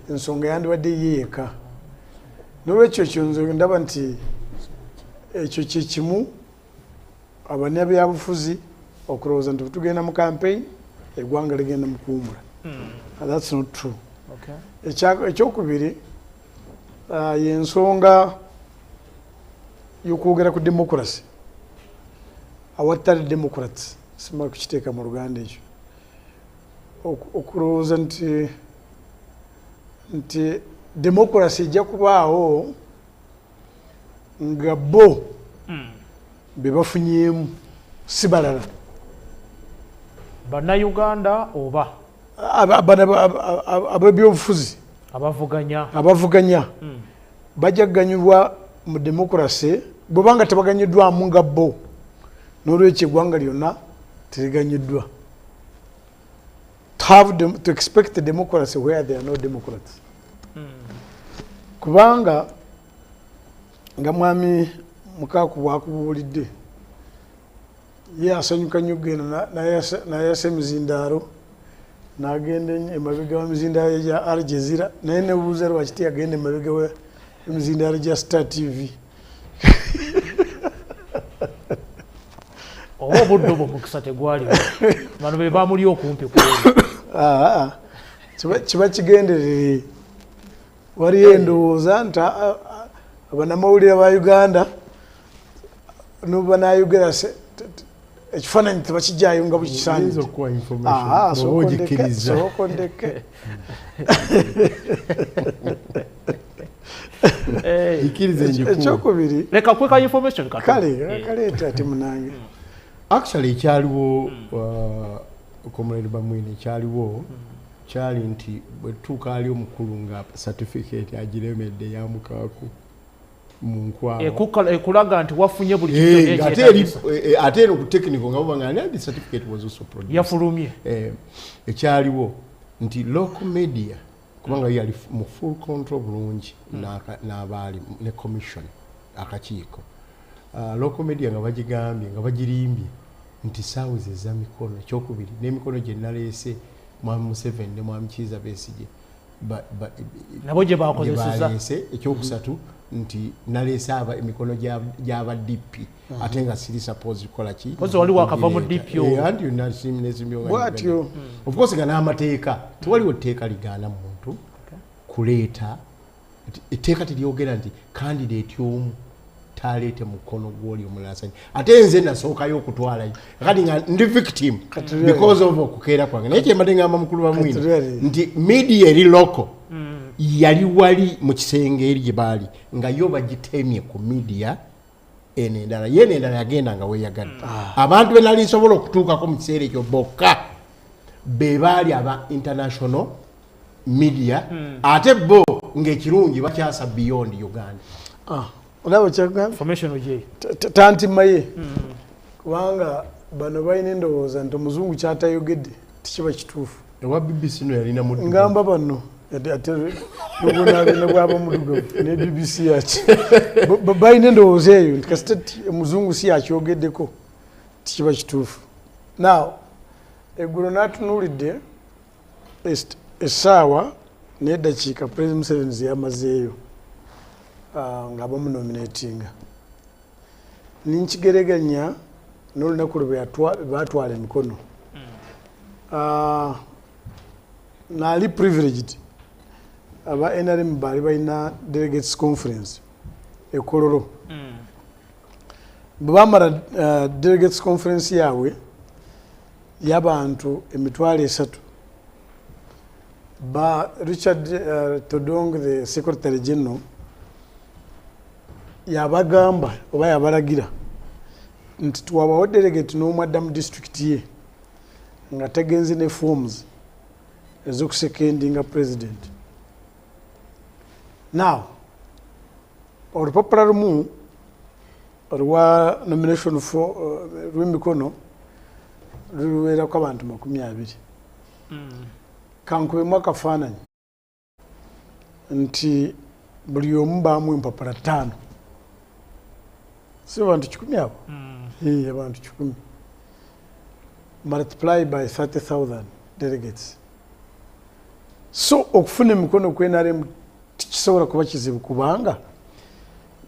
[SPEAKER 6] ensonga yandibadde yeeka. N'olwekyo kyonzo ndaba nti ekyo kye kimu bannabyabufuzi okulowooza nti tugenda mu campaign eggwanga ligenda mu kuwummula. That's not true. Ekyokubiri y'ensonga y'okwogera ku democracy. Awatali democrats simala kukiteeka mu Luganda ekyo okulowooza nti democracy ejja kubaawo nga bo be bafunyeemu si balala.
[SPEAKER 5] Bannayuganda oba
[SPEAKER 6] ab'ebyobufuzi abavuganya bajja kuganyulwa mu democracy bwebanga tebaganyiddwamu nga bo. N'olwekyo eggwanga lyonna teriganyiddwa. To expect the democracy where there are no democrats. Kubanga nga mwami Mukaaku bw'akubuulidde ye asanyuka nnyo genda nayasa emizindaalo n'agenda emabega w'emizindaalo gya Al Jazeera naye nebuuza lwaki teyagenda emabega w'emizindaalo gya Star TV.
[SPEAKER 5] oba obudde obwo mukisa tegwaliwo bano be bamuli okumpi
[SPEAKER 6] kiba kigenderere. Waliyo endowooza nti abannamawulire ba Uganda n'obannayogera ekifaananyi tebakijjaayo nga bukisaanyize. Sooka ndeke. Ekyokubiri
[SPEAKER 5] leka kweka information
[SPEAKER 6] kaleeta ati munange.
[SPEAKER 7] Actually ekyaliwo Comrade Bamwine ekyaliwo kyali nti bwe tutuuka ali omukulu nga certificate agiremedde ya Mukaaku mu nkwawa
[SPEAKER 5] ekulaga nti wafunye buli
[SPEAKER 7] ate eno ku technical nga bubanga the certificate was also produced
[SPEAKER 5] yafulumye.
[SPEAKER 7] Ekyaliwo nti local media kubanga yali mu full control bulungi n'abaali ne commission akakiiko. Local media nga bagigambye nga bagirimbye nti saawa ze za mikono. Ekyokubiri n'emikono gye naleese Mwami Museveni ne Mwami Kizza Besigye
[SPEAKER 5] nabo gye bakozeseza.
[SPEAKER 7] Ekyokusatu nti naleese emikono gy'aba DP ate nga siri suppose kola ki
[SPEAKER 5] kozi waliwo akava mu DP
[SPEAKER 6] bwatyo.
[SPEAKER 7] Of course nga n'amateeka tewaliwo tteeka ligaana muntu kuleeta etteeka teryogera nti candidate omu taleete mukono gw'oli omulala. Ate nze nasookayo okutwalayo kati nga ndi victim because of okukeera kwange. Naye kyembadde ngamba mukulu Bamwine nti media eri local yali wali mu kisenge eri gye baali nga yo bagitemye ku media eno endala ye n'endala yagenda nga weeyagadde. Abantu be nali nsobola okutuukako mu kiseera ekyo bokka be baali aba international media ate bo ng'ekirungi bakyasa beyond Uganda.
[SPEAKER 6] Olaba kyagamba
[SPEAKER 5] information oje
[SPEAKER 6] Tantima ye kubanga bano balina endowooza nti omuzungu kyatayogedde tikiba kituufu.
[SPEAKER 7] Ewa BBC no yalina muddu
[SPEAKER 6] ngamba bano ubona bino bwabo mudugo ne BBC yachi bayine ndowooza eyo nti kasita omuzungu si yakyogeddeko tikiba kituufu. Now eggulo n'atunuulidde essaawa n'eddakiika President Museveni ze yamazeeyo nga bamunominatinga. Ninkigereganya n'olunaku lwe baatwala emikono. Naali privileged aba NRM baali balina delegates conference e Kololo. Bwe baamala delegates conference yaabwe y'abantu emitwalo 3 ba Richard Todong the Secretary General yabagamba oba yabalagira nti tuwabawo delegate n'omu addamu district ye nga tegenze ne forms ezokusekendinga president. Now olupapula lumu olwa nomination for lw'emikono luweerako abantu 20. Kankubemu akafaananyi nti buli omu baamu empapula 5. Si abantu 10 abo? Abantu 10. Multiply by 30,000 delegates. So okufuna emikono ku NRM tikisobola kuba kizibu kubanga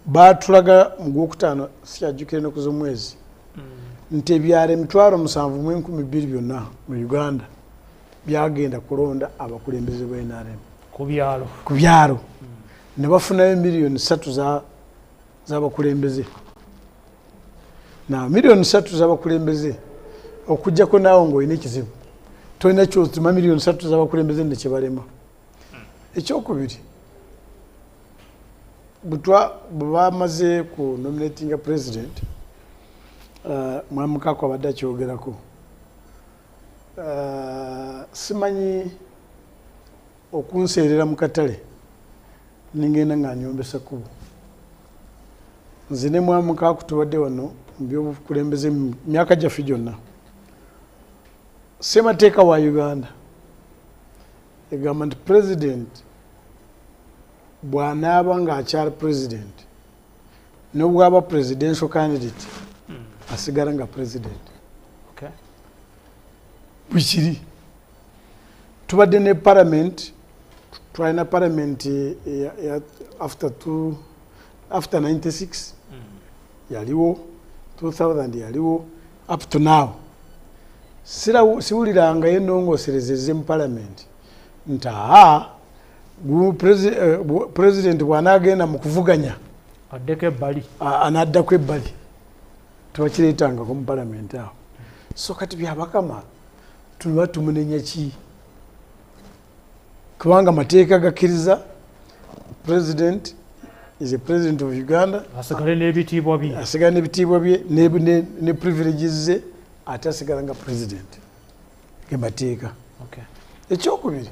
[SPEAKER 6] baatulaga mu Gwokutaano sikyajjukira ennaku z'omwezi nti ebyalo 7,200 byonna mu Uganda byagenda kulonda abakulembeze ba NRM ku byalo ne bafunayo 3 million z'abakulembeze. Na 3 million z'abakulembeze okujjako naawe ng'olina ekizibu tolina kyotuma 3 million z'abakulembeze ne kyebalema. Ekyokubiri bwe bamaze ku nominatinga president mwamukako abadde akyogerako simanyi okunseerera mu katale ningenda nga nyombesa kubo. Nze ne mwamukako tubadde wano mu byobukulembeze mu myaka gyaffe gyonna. Ssemateeka wa Uganda egamba nti president bw'anaaba ng'akyali president n'obwaba presidential candidate asigala nga president. Bwikiri tubadde ne parliament, twalina parliament after 96 yaliwo, 2000 yaliwo, up to now siwuliranga yennongooserezezze mu parliament nti president bw'anaagenda mu kuvuganya anaddako ebbali tebakireetangako mu parliament awo. So kati byabakama tuliba tumunenya ki? Kubanga amateeka gakkiriza president is a president of Uganda
[SPEAKER 5] asigale n'ebitiibwa bye ne privileges ze ate asigala nga president ge mateeka. Ekyokubiri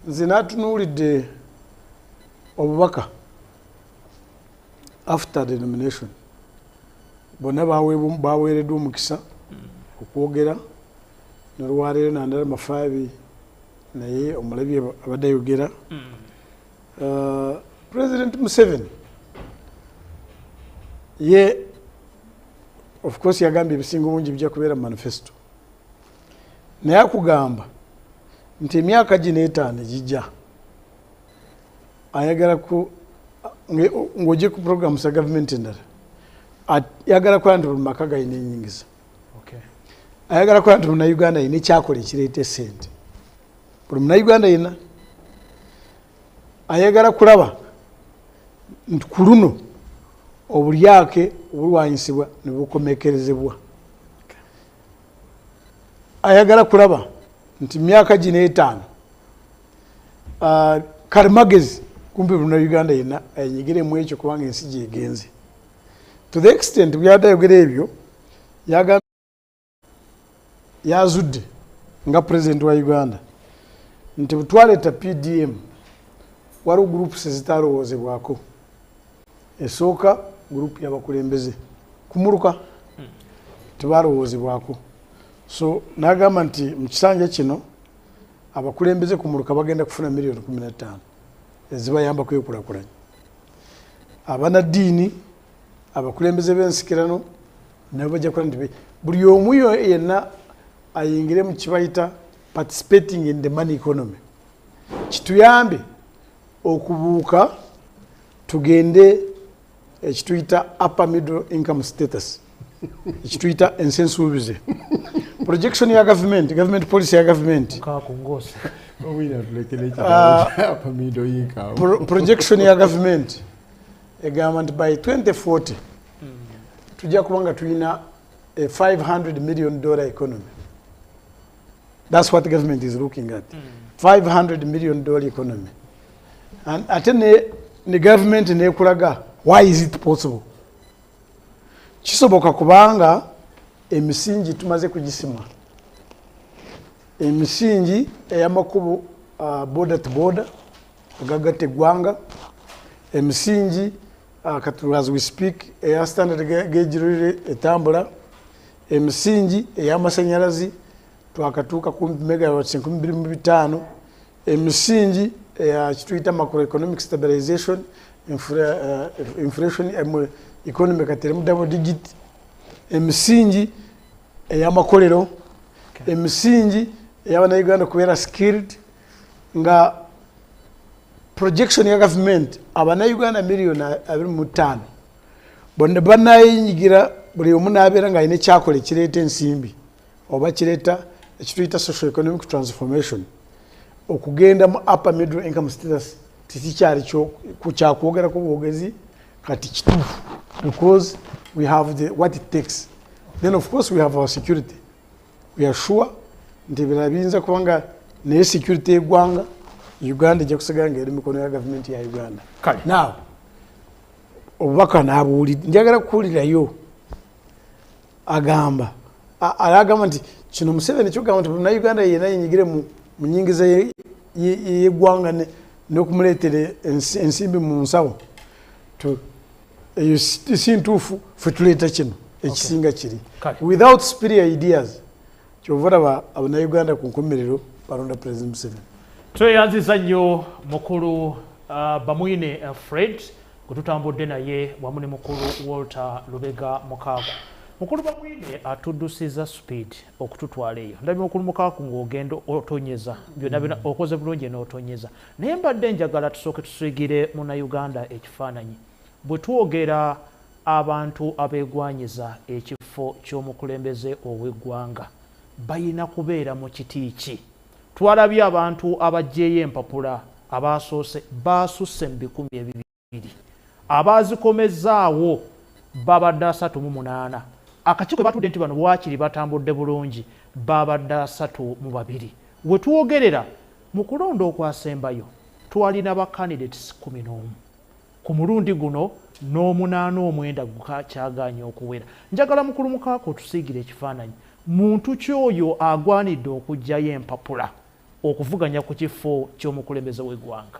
[SPEAKER 5] nze naatunuulidde obubaka after the nomination bonna baweereddwa omukisa okwogera nolwaleero nandala mafaabi naye omulabi abadde ayogera. President Museveni ye of course yagambye ebisinga obungi bijja kubeera mu manifesto naye akugamba nti emyaka gino 5 egijja ayagala ng'ojje ku program za gavumenti endala ayagala kuba nti buli maka galina enyingiza. Ayagala kuba nti munnayuganda yina ekyakola ekireeta esente. Buli munnayuganda yina ayagala kulaba nti ku luno obulyake obulwanyisibwa ne bukomekerezebwa. Ayagala kulaba nti myaka gino 5 kalimagezi kumpi munnayuganda yina ayingiremu ekyo kubanga ensi gyegenze. To the extent byadde ayogera ebyo yazudde nga president wa Uganda nti butwaleeta PDM waliwo groups ezitalowoozebwako. Esooka group y'abakulembeze kumuluka tebalowoozebwako. So n'agamba nti mu kisanja kino abakulembeze kumuluka bagenda kufuna $15 million.
[SPEAKER 6] ezibayamba kwekulakulanya. Abanaddiini abakulembeze b'ensikirano nabo bajja kukola nti buli omu yenna ayingire mu kibayita participating in the money economy. Kituyambe okubuuka tugende ekituyita upper middle income status, ekituyita ensensuubize. Projection ya government policy ya government. Projection ya government egamba nti by 2040 tujja kubanga tulina a $500 million economy. That's what the government is looking at. $500 million economy. And ate ne government nekulaga, why is it possible? Kisoboka kubanga emisingi tumaze kugisima. Emisingi ey'amakubo border to border agagatta eggwanga, emisingi as we speak eya standard gauge railway etambula, emisingi ey'amasanyalazi twakatuuka ku megawatts 2500, emisingi eya kituyita macroeconomic stabilization, inflation economy katera double digit, emisingi ey'amakolero, emisingi ey'abannayuganda kubeera skilled, nga projection ya government abannayuganda miliyoni 25 bonna bannayinyigira buli omu n'abeera ng'alina ekyakola ekireeta ensimbi oba kireeta ekituyita social economic transformation, okugenda mu upper middle income status tikikyali kyakwogerako bwogezi kati kituufu, because we have what it takes. Then of course we have our security. We are sure nti birabinza kubanga naye security y'eggwanga Uganda ejja kusigala ng'eri mikono ya government ya Uganda. Now obubaka n'abuwulidde, njagala kuwulirayo agamba alagamba nti kino Museveni kyogamba nti Munnayuganda yenna yenyigire mu nyingiza y'eggwanga n'okumuleetera ensimbi mu nsawo. Eyo si ntuufu, ffe tuleeta kino ekisinga kiri. Without superior ideas kyova olaba Abannayuganda ku nkomerero balonda President Museveni.
[SPEAKER 5] Tweyanziza nnyo mukulu Bamwine Fred kututambudde naye wamu ne mukulu Walter Lubega Mukaku. Mukulu Bamwine atuddusiza speed okututwala eyo. Ndabye mukulu Mukaku ng'ogenda otonyeza byonna okoze bulungi n'otonyeza. Naye mbadde njagala tusooke tusigire Munnayuganda ekifaananyi. Bwe twogera abantu abeegwanyiza ekifo ky'omukulembeze ow'eggwanga bayina kubeera mu kiti ki? Twalabye abantu abajjeeyo empapula abasoose baasusse mu 200, abaazikomezaawo babadde 38, akakiiko batudde nti bano bwakiri batambudde bulungi babadde 32. We twogerera mu kulonda okwasembayo twalina ba candidates 11. Ku mulundi guno n'89 gukakyaganya okuwera. Njagala mukulu Mukaku tusiigire ekifaananyi. Muntu kyoyo agwanidde okujjayo empapula okuvuganya ku kifo ky'omukulembeze w'eggwanga.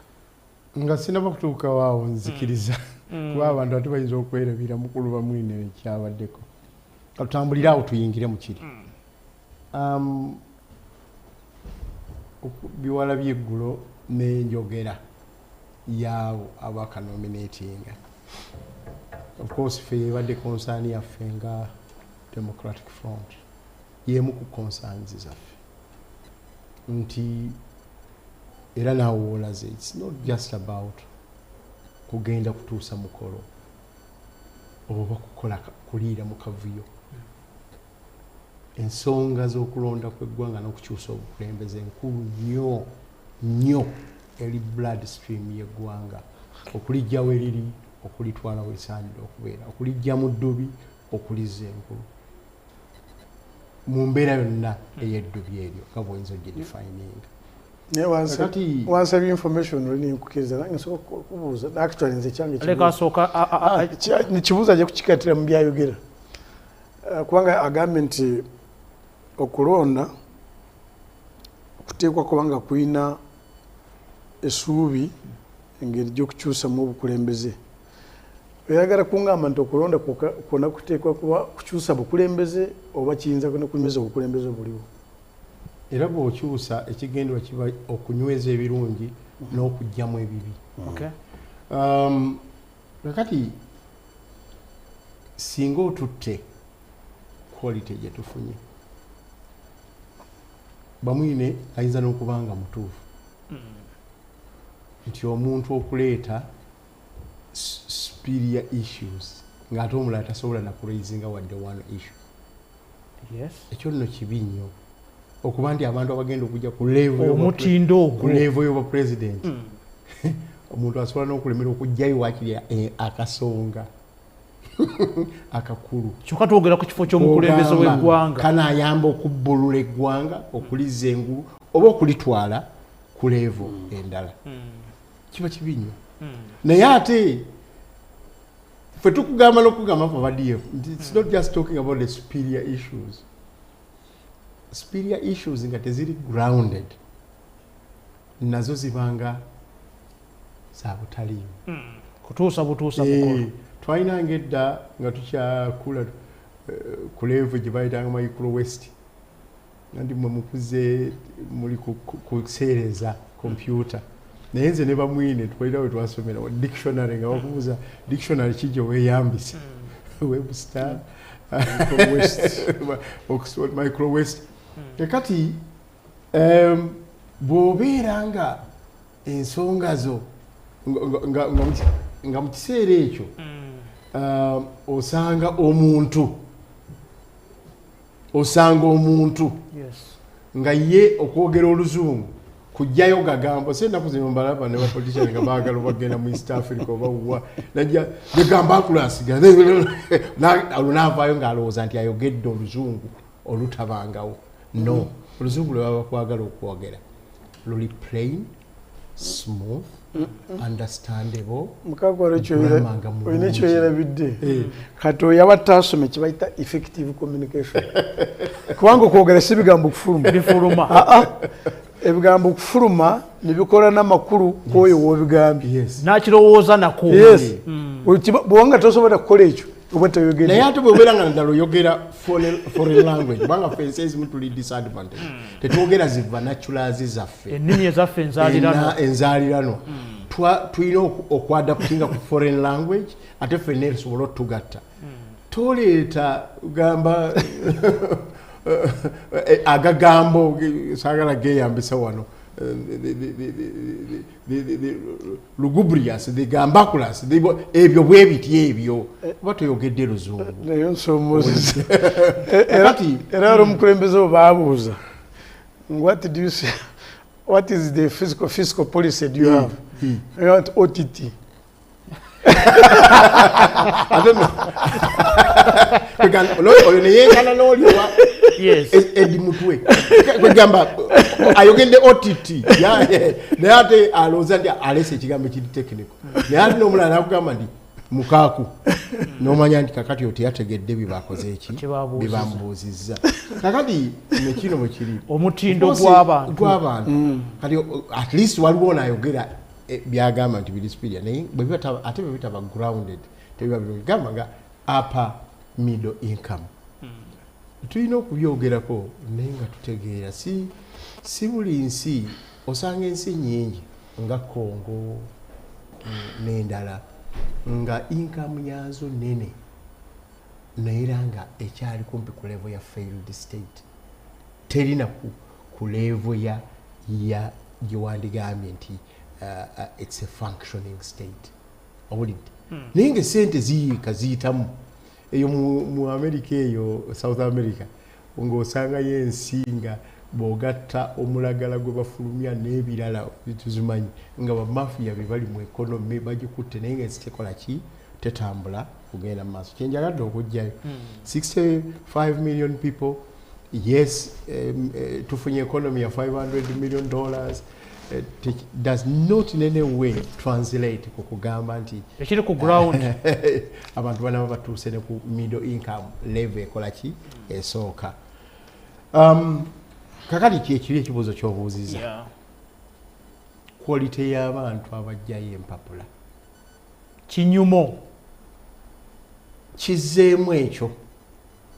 [SPEAKER 7] Nga sinaba kutuuka waawo nzikiriza kuba abantu ate bayinza okwerabira mukulu Bamwine ekyabaddeko. Katutambulire awo tuyingire mu kiri. Biwala by'eggulo n'enjogera yaabo abakanominatinga. Of course ffe ebadde konsaani yaffe nga Democratic Front yemu ku concerns zaffe nti era naawe olaze it's not just about kugenda kutuusa mukolo oba kukola kuliira mu kavuyo. Ensonga z'okulonda kw'eggwanga n'okukyusa obukulembeze enkulu nnyo eri blood stream y'eggwanga, okulijjawo eriri, okulitwala we lisaanidde okubeera, okulijja mu ddubi, okulizza enkulu mu mbeera yonna ey'eddubi eryo nga bw'oyinza ogidefininga.
[SPEAKER 6] Wansabye information olina nkukiriza nange nsobola kubuuza actually nze kyange kibuuza ajja kukikatira mu byayogera kubanga agambye nti okulonda okuteekwa kubanga kulina essuubi engeri gy'okukyusamu obukulembeze. Oyagala kungamba nti okulonda kwonna kuteekwa kuba kukyusa bukulembeze oba kiyinza nokunyumiza obukulembeze obuliwo?
[SPEAKER 7] era bw'okyusa ekigendwa kiba okunyweza ebirungi n'okugyamu ebibi. Kakati singa otutte quality gye tufunye bamwine ayinza n'okubanga mutuufu nti omuntu okuleeta superior issues ng'ate omulala tasobola nakuraisinga wadde one issue. Ekyo nno kibi nnyo okuba nti abantu abagenda okujja ku level y'obwa president omuntu asobola n'okulemera okujjayo wakiri akasonga akakulu
[SPEAKER 5] kyokka twogera ku kifo ky'omukulembeze w'eggwanga
[SPEAKER 7] kanaayamba okubbulula eggwanga okuliza engulu oba okulitwala ku level endala kiba kibi nnyo naye ate ffe tukugamba n'okugamba fe abadf it's not just talking about the superior issues nga teziri grounded nazo zibanga za butaliimu
[SPEAKER 5] kutuusa butuusa
[SPEAKER 7] twalina edda nga tukyakula ku level gye bayitanga micro west nandi mwe mukuze muli kuseereza computer naye nze ne bamwine twalina we twasomera dictionary nga bakubuuza dictionary kijjo weeyambisa webster oxford micro west kati bw'obeera nga ensonga zo nga mu kiseera ekyo osanga omuntu nga ye okwogera oluzungu kujjayo gagambo se ennaku zino mbalaba ne bapolitician nga baagala obagenda mu east africa oba wa najja begamba akulasiga olunaavaayo ng'alowooza nti ayogedde oluzungu olutabangawo no oluzungu lwe baba bakwagala okwogera luli plain smooth understandable
[SPEAKER 6] olina ekyoyerabidde kati oyaba tasome kyebayita effective communication kubanga okwogera si bigambo okufuluma ebigambo okufuluma nebikola n'amakulu kwoyo w'obigambye
[SPEAKER 5] nakirowooza nako
[SPEAKER 6] bwobanga tosobola kukola ekyo oba toyogera
[SPEAKER 7] naye ate bw'obeera nga naddala oyogera foreign language kubanga ffe ensi ezimu tuli disadvantage tetwogera ziva naturals zaffe
[SPEAKER 5] ennimi ezaffe
[SPEAKER 7] enzaalirano tulina okwadaptinga ku foreign language ate ffenna esobola otugatta toleeta gamba agagambo saagala geeyambisa wano lugubrious the gambaculous ebyo bwe biti ebyo oba toyogedde luzungu
[SPEAKER 6] naye nsoomoozeza era omukulembeze obo baabuuza what is the fiscal policy do you have? I want OTT.
[SPEAKER 7] I don't know. Edimutwe kwegamba ayogende OTT naye ate alowooza nti alese ekigambo kiri technical naye ate n'omulala nakugamba nti mukaaku n'omanya nti kakati oteyategedde byebakoze eki byebamubuuzizza kakati nekino bwe kiri
[SPEAKER 5] omutindo gw'abantu
[SPEAKER 7] kati at least waliwo naayogera byagamba nti biri superior naye ate bwe bitaba grounded tebiba birogamba nga upper middle income tulina okubyogerako naye nga tutegeera si buli nsi osanga ensi nyingi nga Congo n'endala nga income yazo nene naye era nga ekyali kumpi ku level ya failed state terina ku level ya gyewandigambye nti it's a functioning state obulidde naye nga esente ziyiika ziyitamu eyo mu America eyo South America ng'osangayo ensi nga bw'ogatta omulagala gwe bafulumya n'ebirala tuzimanyi nga bamafiya be bali mu economy bagikutte naye nga ensi tekola ki tetambula kugenda mu maaso kyenjagadde okujjayo 65 million people yes tufunye economy ya $500 million does not in any way translate ku kugamba nti
[SPEAKER 5] ekiri ku ground
[SPEAKER 7] abantu banaba batuuse ne ku middle income level ekola ki esooka kakati kyekiri ekibuuzo ky'obuuziza quality y'abantu abajjayo empapula
[SPEAKER 5] kinyumo
[SPEAKER 7] kizzeemu ekyo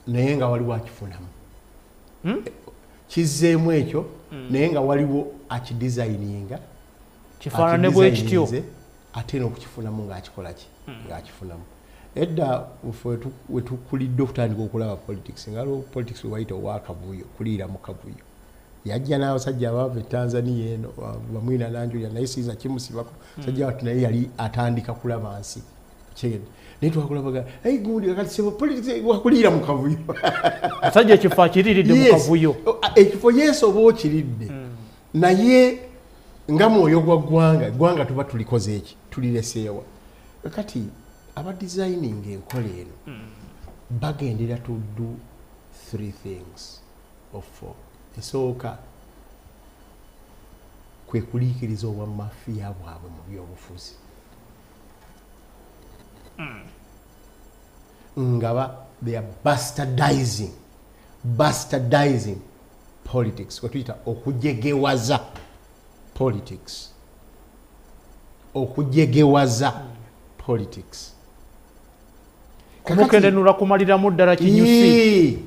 [SPEAKER 7] naye nga waliwo akifunamu kizzeemu ekyo naye nga waliwo akidesigninga
[SPEAKER 5] kifaanane bwe kityo
[SPEAKER 7] ate n'okukifunamu ng'akikola ki ng'akifunamu edda wetukulidde okutandika okulaba politics ngalo politics wewayita owakavuyo kuliira mu kavuyo yajja n'abasajja abaava e Tanzania eno bamwina nanjulira naye siiza kimusibako sajja watu naye yali atandika kulaba nsi kyegende naye twakulabaga gundi kakati sebo politics wakuliira mu kavuyo
[SPEAKER 5] asajja ekifo akiriiridde mu kavuyo
[SPEAKER 7] ekifo yesu oba okiridde naye nga mwoyo gwa ggwanga tuba tulikoze eki tulireseewa kati aba designing enkola eno bagendera to do 3 things of 4 esooka kwe kuliikiriza obwa mafiya bwabwe mu byobufuzi nga they are bastardizing politics kwe tuyita okujegewaza politics
[SPEAKER 5] kumukendenula kumaliramu ddala kinyusi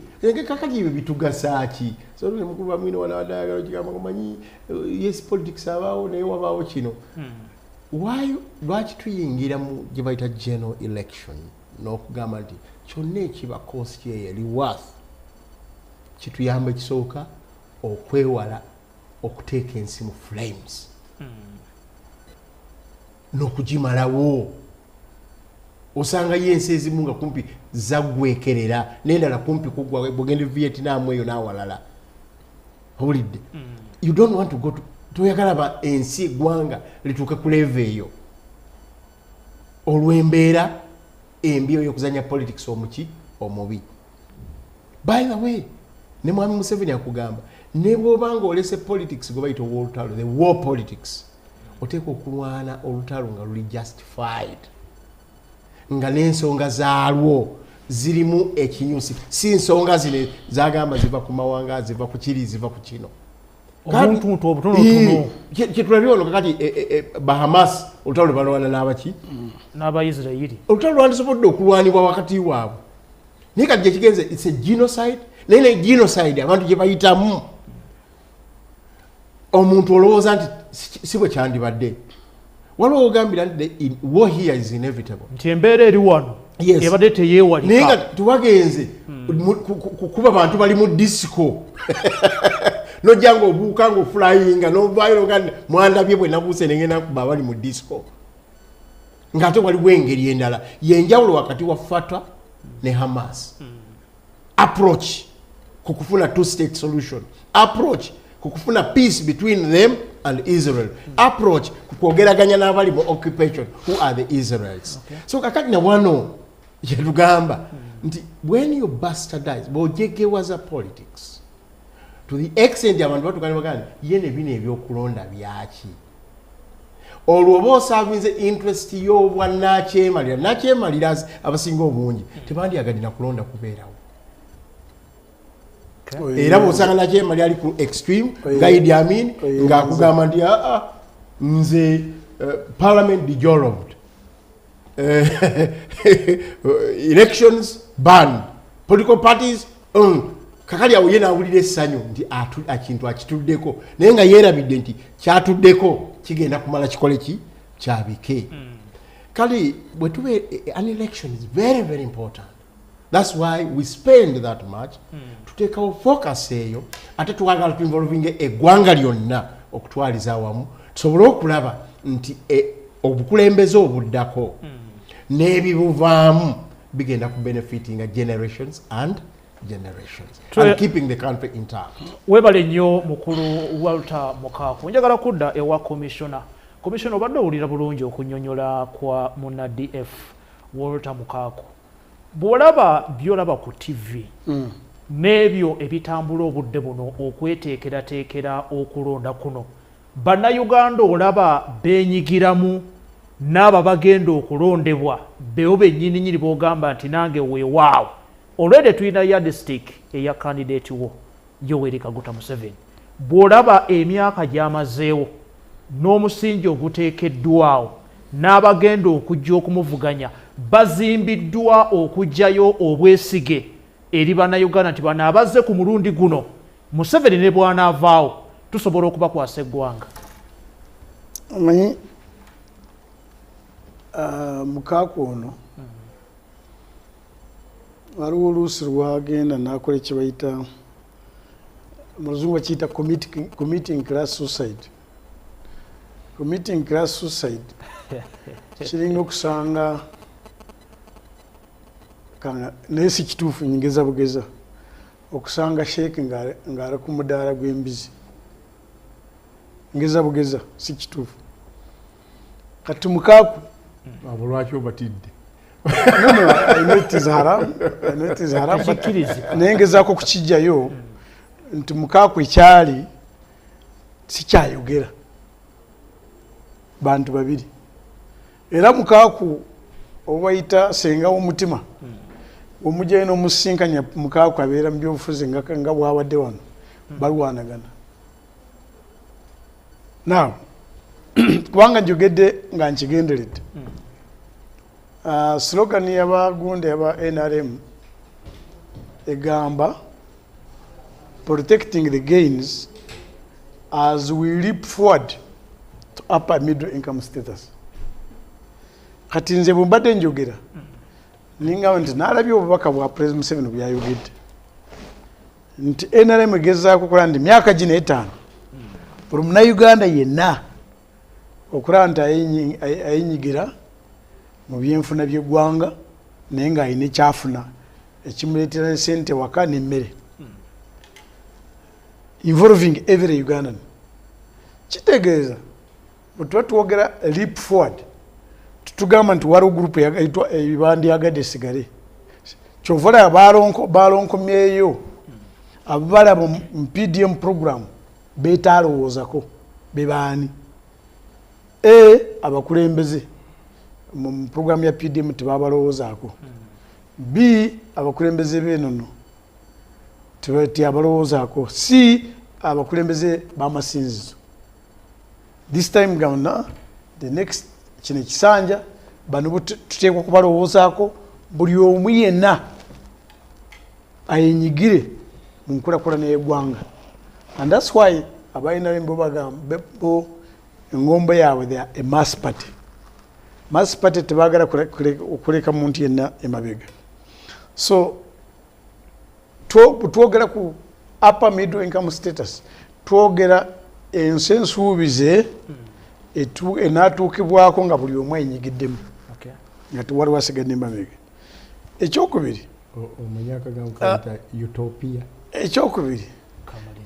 [SPEAKER 7] kakati ebyo bitugasa ki so mukulu wa mwino wanadagala kigamba kumanyi yes politics abaawo naye wabaawo kino lwaki tuyingira mu gye bayita general election n'okugamba nti kyonna ekiba cost ye yali worth kituyamba ekisooka okwewala okuteeka ensi mu flames n'okugimalawo osanga yensi ezimu nga kumpi zaggwekerera n'endala kumpi kugwa bwogende Vietnam eyo n'awalala owulidde you don't want to go to toyagala ba ensi eggwanga lituuke ku level eyo olw'embeera embi ey'okuzanya politics omubi by the way ne mwami Museveni akugamba ne bw'obanga olese politics gwe bayita olutalo the war politics oteeka okulwana olutalo nga luli justified nga n'ensonga zaalwo zirimu ekinyusi si nsonga zine zagamba ziva ku mawanga ziva ku kiri ziva ku kino
[SPEAKER 5] obuntuntu obutonotono
[SPEAKER 7] kyetulabye ono kakati Bahamas olutalo lwebalwana n'abaki
[SPEAKER 5] n'Abayisirayiri
[SPEAKER 7] olutalo lwandisobodde okulwanibwa wakati waabwe naye kati gyekigenze it's a genocide naye ne genocide abantu gye bayitamu omuntu olowooza nti si bwe kyandibadde waliwo ogambira nti war here is inevitable
[SPEAKER 5] nti embeera eri wano ebadde teyeewalika
[SPEAKER 7] naye nga tuwagenze kuba bantu bali mu disco nojja nga obuuka nga ofulayinga novaayo nogandi mwandabye bwe nabuuse nengenda kuba bali mu disco ng'ate waliwo engeri endala yenjawulo wakati wa Fatah ne Hamas approach kukufuna two-state solution approach kukufuna peace between them and Israel approach kukwogeraganya n'abali mu occupation who are the Israelites so kakati na wano yetugamba nti when you bastardize bojegewaza politics to the extent abantu batukane bagani yene bino ebyokulonda byaki olwo oba osavinze interest y'obwa nakyemalira abasinga obungi tebandyagadde kulonda kubeerawo era bw'osanga nakyemali ali ku extreme nga Idi Amin ng'akugamba nti nze parliament dissolved elections banned political parties kakali awo ye n'awulira essanyu nti ekintu akituddeko naye nga yeerabidde nti kyatuddeko kigenda kumala kikole ki kyabike kale bwe tuba an election is very very important. That's why we spend that much to take our focus eyo ate twagala tu involving eggwanga lyonna okutwaliza awamu tusobole okulaba nti obukulembeze obuddako n'ebibuvaamu bigenda ku benefiting generations and keeping the country intact.
[SPEAKER 5] Webale nnyo mukulu Walter Mukaku njagala kudda ewa commissioner obadde owulira bulungi okunnyonnyola kwa muna DF Walter Mukaku bw'olaba by'olaba ku TV n'ebyo ebitambula obudde buno okweteekerateekera okulonda kuno bannayuganda olaba beenyigiramu n'aba bagenda okulondebwa bewo bennyininyini b'ogamba nti nange weewaawo olwedde tulina yardstick eya candidate wo Yoweri Kaguta Museveni bw'olaba emyaka gy'amazeewo n'omusingi oguteekeddwawo n'abagenda okujja okumuvuganya bazimbiddwa okujjayo obwesige eri bannayuganda nti bano abazze ku mulundi guno Museveni ne bw'anaavaawo tusobola okubakwasa eggwanga.
[SPEAKER 6] Omanyi mukaako ono waliwo oluusi lwagenda n'akola kye bayita mu luzungu bakiyita committing class suicide. Committing class suicide kiringa okusanga naye si kituufu nyingeza bugeza okusanga sheeke ng'ali ku mudaala gw'embizi ngeza bugeza si kituufu kati mukaaku
[SPEAKER 7] abo lwaki obatidde
[SPEAKER 6] naye ngezaako kukijjayo nti mukaaku ekyali sikyayogera bantu babiri era mukaaku obayita senga w'omutima omujjayo n'omusinkanya mukaaku abeera mu byobufuzi nga bwabadde wano balwanagana naw kubanga njogedde nga nkigenderedde slogan y'abagunde aba NRM egamba protecting the gains as we leap forward to upper middle income status. Kati nze bwe mbadde njogera ningamba nti naalabye obubaka bwa President Museveni bw'ayogedde nti NRM egezaako okulaba nti myaka gino 5 buli munnayuganda yenna okulaba nti ayinyigira mu byenfuna by'eggwanga naye ng'alina ekyafuna ekimuleetera sente waka n'emmere involving every Ugandan. Kitegeeza bwe tuba twogera leap forward tutugamba nti waliwo gurupu eyitwa ebibandyagadde esigale kyova olaba balonkomyeyo abalaba mu PDM program beetalowoozako be baani abakulembeze mu program ya PDM tebabalowoozaako B abakulembeze b'enono tebalowoozaako C abakulembeze b'amasinzizo. This time gonna the next kino ekisanja bano tuteekwa kubalowoozaako buli omu yenna ayenyigire mu nkulakulana y'eggwanga. And that's why abalina bo bagamba bo engombo yaabwe they are a mass party. Mass party tebaagala okuleka muntu yenna emabega. So twogera ku upper middle income status twogera ensi ensuubize enaatuukibwako nga buli omu ayinyigiddemu nga tewaliwo asigadde emabega. Ekyokubiri
[SPEAKER 7] utopia.
[SPEAKER 6] Ekyokubiri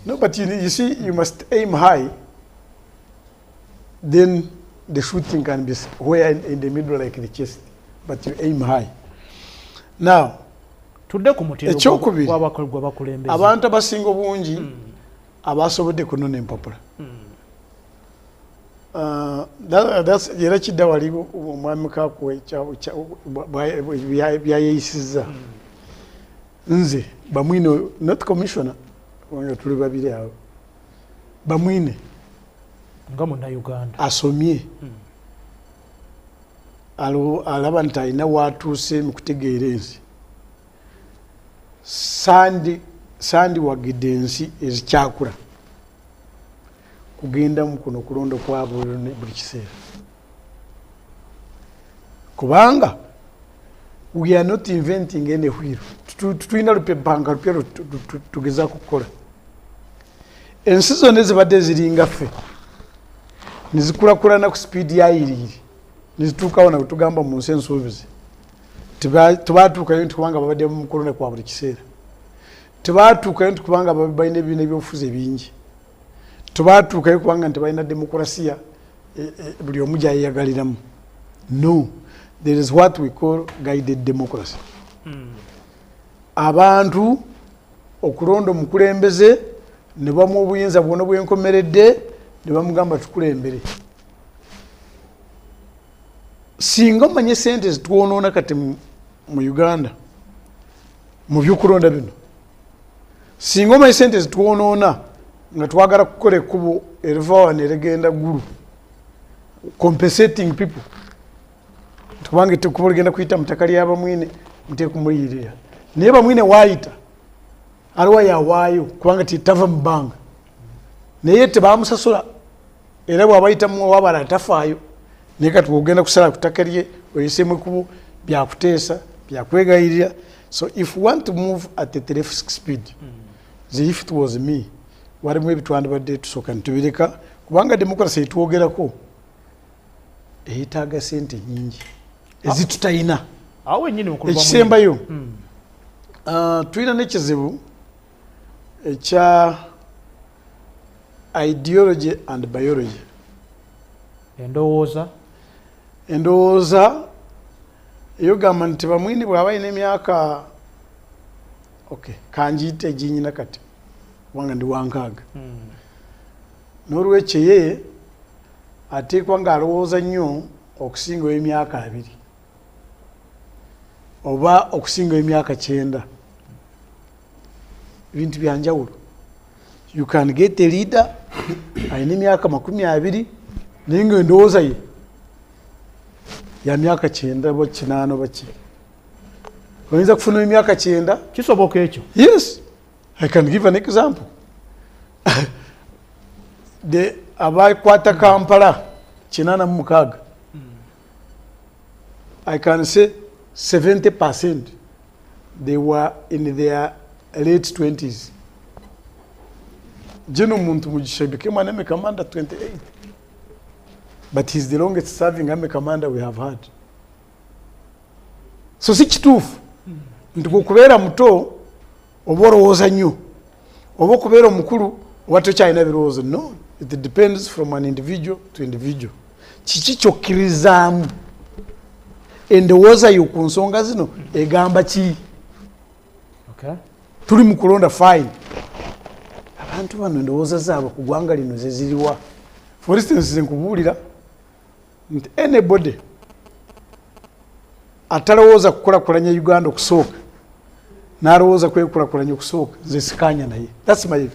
[SPEAKER 6] no, but you see, you must aim high, then the shooting can be where in the middle like the chest, but you aim high. Now, ekyokubiri abantu abasinga obungi abasobodde kunona empapula era kidda wali omwami Kakuwe byayeyisizza nze bamwine not commissioner nga tuli babiri awo bamwine
[SPEAKER 5] nga munnayuganda asomye
[SPEAKER 6] alaba nti alina waatuuse mu kutegeera ensi sandi wagidde ensi ezikyakula kugenda mu kuno kulonda kwa buli kiseera kubanga we are not inventing any wheel. Tutulina lupepanga lupya tugezaako kukola ensi zonna ezibadde ziringa ffe nezikulakulana ku sipiidi yayiriiri nezituukawo nawe tugamba mu nsi ensuubizi tebaatuukayo nti kubanga babadde mu kulonda kwa buli kiseera tebaatuukayo nti kubanga balina ebibiina ebyobufuzi ebingi tebaatuukayo kubanga nti balina demokurasiya buli omu gyayeyagaliramu. No, there is what we call guided democracy. Abantu okulonda omukulembeze ne bamu obuyinza bwonna bwenkomeredde ne bamugamba tukulembere. Singa omanye sente zitwonoona kati mu Uganda mu byokulonda bino, singa omanye sente zitwonoona nga twagala kukola ekkubo eriva neregenda ggulu compensating people kubanga ekkubo ligenda kuyita mu ttaka ly'abamwine muteekumuliyirira naye bamwine waayita aliwa yawaayo kubanga tetava mu bbanga naye tebamusasula era bw'abayitamu wabala atafaayo naye kati ogenda kusala ku ttaka lye oyisemu ekubo byakuteesa byakwegayirira. So if you want to move at a terrific speed, if it was me, walimu ebitwandibadde tusooka ntubireka kubanga demokrasi etwogerako eyetaaga sente nyingi ezitutayina. Ekisembayo tulina n'ekizibu ekya ideology and biology. Endowooza eyogamba nti bamwini bw'aba alina emyaka kanjiyite eginyina kati kubanga ndi wankaaga n'olwekyo ye ateekwa ng'alowooza nnyo okusingayo emyaka 2 oba okusingayo emyaka 9. Ebintu byanjawulo. You can get a leader alina emyaka 20 naye ng'endowooza ye ya myaka 9 oba 8 oba ki. Oyinza kufuna emyaka 9
[SPEAKER 5] kisoboka ekyo.
[SPEAKER 6] Yes, I can give an example. Abakwata Kampala 86, I can say 70% they were in their late 20s. Jeno Muntu Mugisha became an army commander 28. But he's the longest serving army commander we have had. So si kituufu nti kubeera muto oba olowooza nnyo oba okubeera omukulu oba tokyalina birowoozo. No, it depends from an individual to individual. Kiki kyokkirizaamu endowooza yo ku nsonga zino egamba ki? Tuli mu kulonda fine. Abantu bano endowooza zaabwe ku ggwanga lino ze ziriwa? For instance, nze nkubuulira nti anybody atalowooza kukulakulanya Uganda okusooka n'alowooza kwekulakulanya okusooka nze sikanya naye. That's my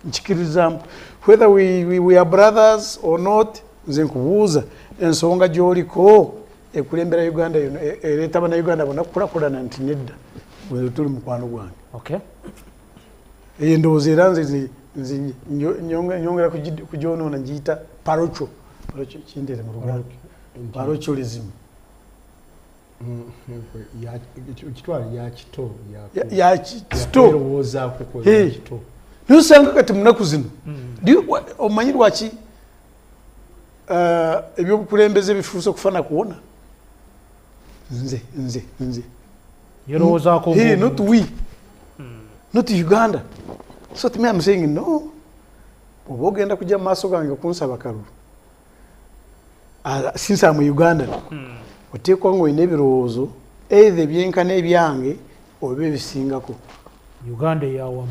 [SPEAKER 6] nkikirizaamu. Whether we are brothers or not, nze nkubuuza ensonga gy'oliko ekulembera Uganda yono ereeta bannayuganda bonna kukulakulana nti nedda bwe tuli mukwano gwange. Eyo endowooza era nze nyongera kugyonoona ngiyita parocho. Kindeere mu Luganda parocholism. Nosanga kati munaku zino omanyi lwaki ebyobukulembeze bifuuse okufaana kuwona? Nze not we, not Uganda. So to me I'm saying no. Oba ogenda kujja mu maaso gange okunsaba kalulu since I'm Uganda, oteekwa ng'olina ebirowoozo either ebyenkana ebyange oba ebisingako.
[SPEAKER 5] Uganda eyawamu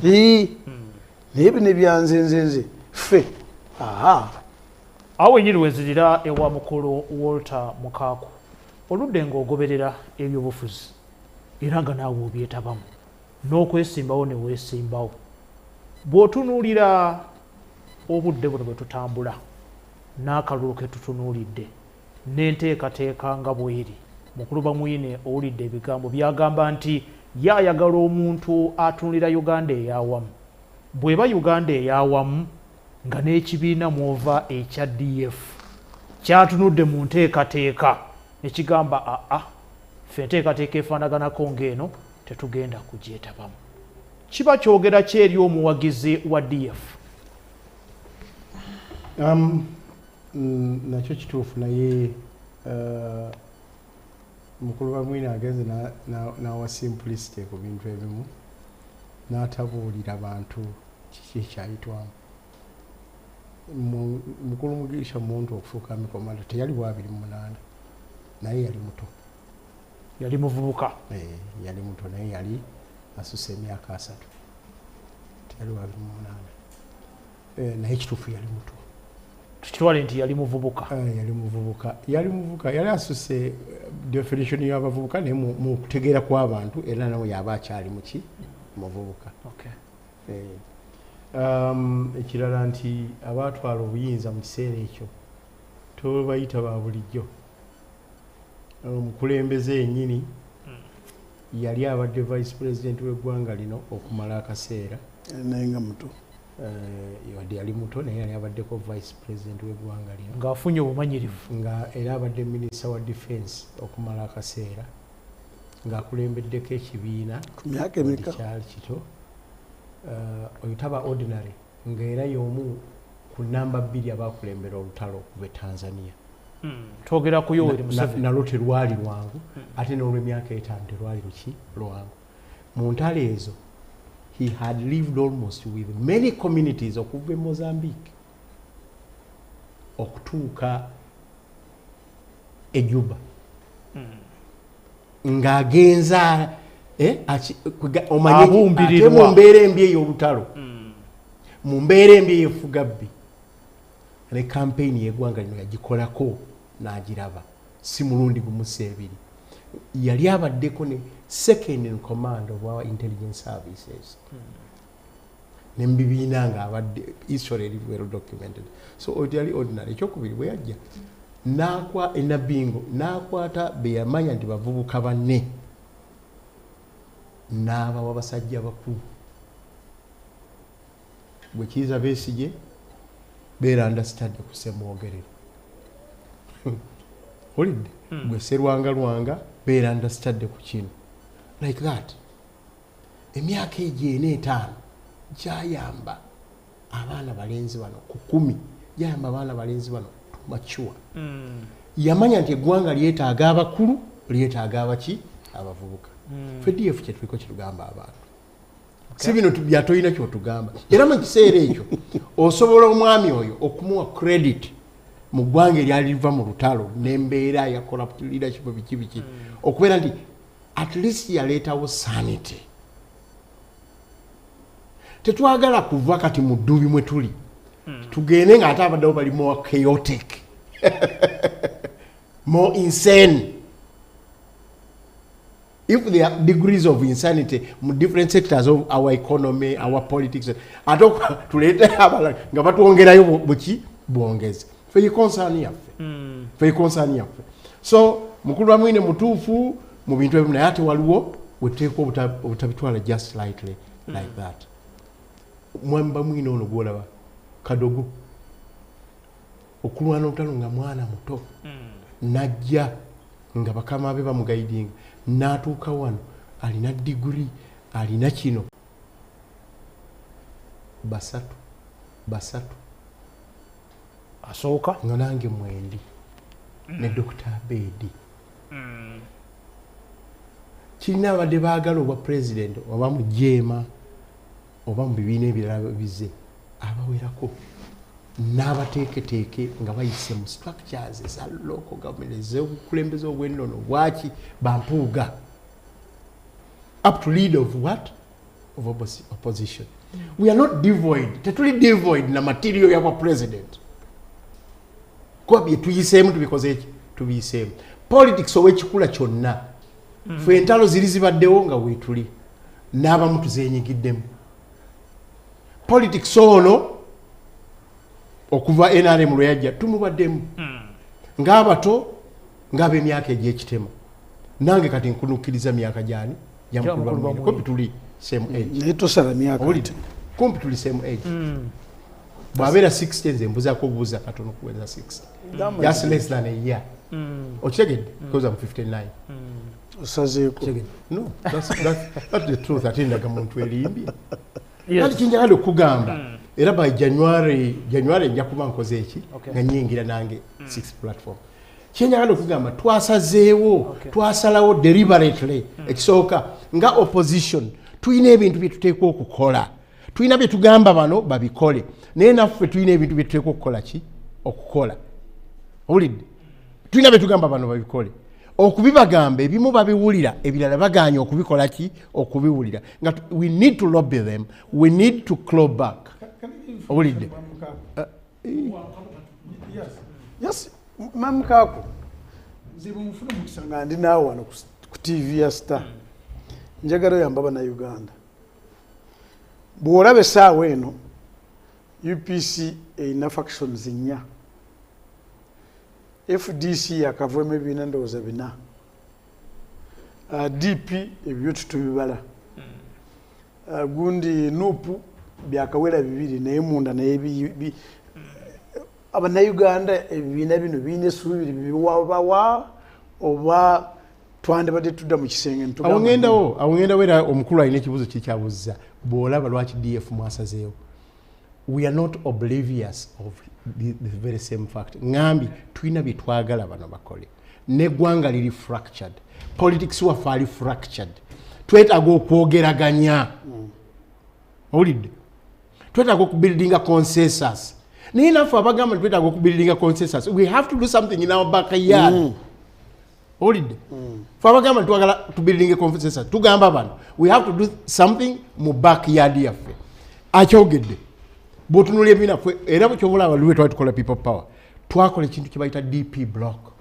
[SPEAKER 6] naye bino ebyanzenzenze ffe.
[SPEAKER 5] Awo wenyini wezirira ewa mukulu Walter Mukaku oludde ng'ogoberera ebyobufuzi era nga naawe obyetabamu n'okwesimbawo ne weesimbawo. Bw'otunuulira obudde buno bwe tutambula n'akalulu ke tutunuulidde n'enteekateeka nga bw'eri, mukulu Bamwine owulidde ebigambo byagamba nti yaayagala omuntu atunulira Uganda eyawamu. Bw'eba Uganda eyawamu nga n'ekibiina mwova ekya DF kyatunudde mu nteekateeka ne kigamba ffe enteekateeka efaanaganako ng'eno tetugenda kugyetabamu. Kiba kyogera ki eri omuwagizi wa DF?
[SPEAKER 7] Nakyo kituufu naye mukulu Bamwine agenze n'awa simplicity ku bintu ebimu n'atabuulira bantu kiki ekyayitwamu. Mukulu Mugisha muntu okufuuka mikomanda teyali wa 28 naye yali muto.
[SPEAKER 5] Yali muvubuka.
[SPEAKER 7] Yali muto naye yali asusse emyaka 3. Teyali wa 28 naye kituufu yali muto.
[SPEAKER 5] Tukitwale nti yali muvubuka.
[SPEAKER 7] Yali muvubuka yali asusse definition y'abavubuka naye mu kutegeera kw'abantu era nawe yaba akyali muki muvubuka. Ekirala nti abaatwala obuyinza mu kiseera ekyo tobayita ba bulijjo. Omukulembeze yennyini yali abadde vice president w'eggwanga lino okumala akaseera
[SPEAKER 6] nenga muto
[SPEAKER 7] wadde yali muto naye yali abaddeko vice president w'eggwanga lino
[SPEAKER 5] ng'afunye obumanyirivu
[SPEAKER 7] nga era abadde minisita wa defense okumala akaseera ng'akulembeddeko ekibiina
[SPEAKER 6] ku myaka emeka
[SPEAKER 7] kyali kito oyo taba ordinary ng'era y'omu ku namba 2 abaakulembera olutalo okuva e Tanzania.
[SPEAKER 5] Twogera ku Yoweri Museveni.
[SPEAKER 7] Nalwo terwali lwangu ate n'olw'emyaka 5 terwali lwangu. Mu ntalo ezo he had lived almost with many communities okuva e Mozambique okutuuka e Juba. Ng'agenza omanyi mu mbeera embi ey'olutalo mu mbeera embi ey'effugabbi ne kampeyini y'eggwanga lino yagikolako n'agiraba si mulundi gumu seebiri. Yali abaddeko ne second in command of our intelligence services ne mu bibiina ng'abadde history eri well documented. So oyo yali ordinary. Ekyokubiri bwe yajja enabingo n'akwata be yamanya nti bavubuka banne n'abawa basajja bakulu bwe Kiiza Besigye beera understand ku Ssemwogerere olidde gwe Sserwanga beera understand ku kino like that. Emyaka egyo 4-5 gyayamba abaana balenzi bano ku 10 gyayamba abaana balenzi bano mature. Yamanya nti eggwanga lyetaaga abakulu lyetaaga abaki abavubuka. FDF kye tuliko kitugamba abantu si bino byatoyina kyotugamba era mu kiseera ekyo osobola omwami oyo okumuwa credit mu ggwanga eryali liva mu lutalo n'embeera ya corrupt leadership biki okubeera nti at least yaleetawo sanity. Tetwagala kuva kati mu ddubi mwe tuli tugende ng'ate abaddewo bali more chaotic more insane. If there are degrees of insanity in different sectors of our economy, our politics, atoko tulete abala nga batuongerayo buki bwongeze. Fe concern yaffe. Fe concern yaffe. So mukulu amwine mutuufu mu bintu ebyo naye ate waliwo weteeko obutabitwala just lightly like that. Mwamba mwine ono gwolaba kadogo okulwana olutalo nga mwana muto najja nga bakama be bamugaidinga n'atuuka wano alina degree alina kino basatu
[SPEAKER 5] asooka
[SPEAKER 7] nga nange mwendi ne Dr. Abedi kirina abadde baagala obwa president oba mu jeema oba mu bibiina ebirala bize abawerako n'abateeketeeke nga bayise mu structures eza local government ez'obukulembeze obw'ennono bwaki bampuuga up to lead of what of opposition. We are not devoid tetuli devoid na material yabwa president kuba bye tuyiseemu tubikoze eki tubiyiseemu politics ow'ekikula kyonna ffe entalo ziri zibaddewo nga weetuli n'abamu tuzeenyigiddemu politics ono okuva NRM lwe yajja tumubaddemu ng'abato ng'ab'emyaka egy'ekitema nange kati nkunukkiriza myaka gyani jamukulu bamwine kumpi tuli same age
[SPEAKER 6] naye tosala myaka
[SPEAKER 7] kumpi tuli same age bw'abeera 60 nze mbuzaako obuuza katono kuweza 60 just less than a year okitegedde because I'm 59
[SPEAKER 6] osazeeko
[SPEAKER 7] no that's the truth ate ndaga muntu erimbye kati kinjagala okugamba era by January nja kuba nkoze eki nga nyingira nange 6 platform. Kyenjagala okugamba twasazeewo twasalawo deliberately ekisooka nga opposition tulina ebintu bye tuteekwa okukola tulina bye tugamba bano babikole naye naffe tulina ebintu bye tuteekwa okukola ki okukola owulidde tulina bye tugamba bano babikole okubibagamba ebimu babiwulira ebirala baganye okubikola ki okubiwulira nga we need to lobby them we need to claw back owulidde
[SPEAKER 6] yes mamukako nzibu mufuna mukisa nga ndi naawe wano ku TV ya Star njagala oyamba bana Uganda bw'olaba essaawa eno UPC erina factions 4 FDC yakavuyemu ebibiina ndowooza 4 DP ebyo tutubibala gundi nupu byakawera bibiri naye munda naye abannayuganda ebibiina bino biine essuubiri biwabawa oba twandibadde tudda mu kisenge
[SPEAKER 7] awo ngendawo era omukulu alina ekibuuzo kikyabuzza bw'olaba lwaki DF mwasazeewo. We are not oblivious of the very same fact. Ngambi tulina bye twagala bano bakole neggwanga liri fractured, politics waffe ali fractured, twetaaga okwogeraganya owulidde, twetaaga okubuildinga consensus. Naye naffe abagamba twetaaga okubuildinga consensus, we have to do something in our backyard. Owulidde, ffe abagamba twagala tubuildinga consensus, tugamba bano we have to do something mu backyard yaffe. Akyogedde bw'otunula ebibiina ffe era bukyobula abalulu twali tukola people power, twakola ekintu kye bayita DP block.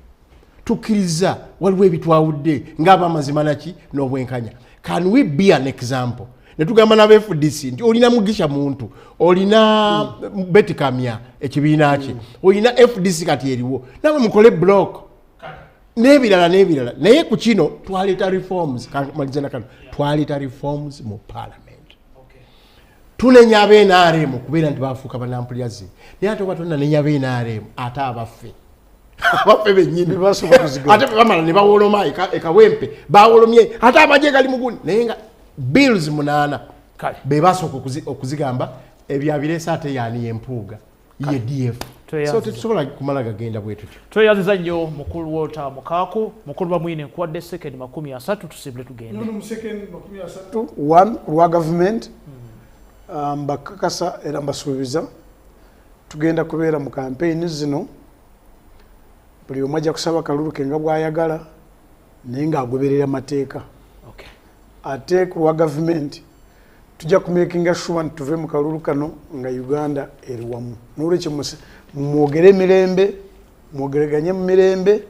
[SPEAKER 7] Tukkiriza waliwo ebitwawudde ng'abamazima naki n'obwenkanya. Can we be an example? Ne tugamba n'aba FDC nti olina Mugisha muntu, olina Betty Kamya ekibiina kye, olina FDC kati eriwo, nawe mukole block n'ebirala n'ebirala. Naye ku kino twaleeta reforms, maliza nakano, twaleeta reforms mu parliament. Tunenya NRM kubeera nti bafuuka banampulyazi, naye ate oba tonanenya NRM ate abaffe abaffe bennyini ate bamala ne bawoloma ekawempe bawolomye ate amagye gali muguni, naye nga bills 8 be basooka okuzigamba ebyabireesa ate yaani empuuga ye DF. So tetusobola kumala gagenda bwe tutyo.
[SPEAKER 5] Tweyaziza nnyo mukulu Walter Mukaku, mukulu bamwine nkuwadde second 30 tusimbule tugende.
[SPEAKER 6] Mu second 30 one lwa government mbakakasa era mbasuubiza tugenda kubeera mu campaign zino, buli omu ajja kusaba kalulu ke nga bw'ayagala naye ng'agoberera amateeka. Ate ku lwa government tujja kumakinga sure nti tuve mu kalulu kano nga Uganda eri wamu. N'olwekyo mwogere emirembe, mwogereganye mu mirembe,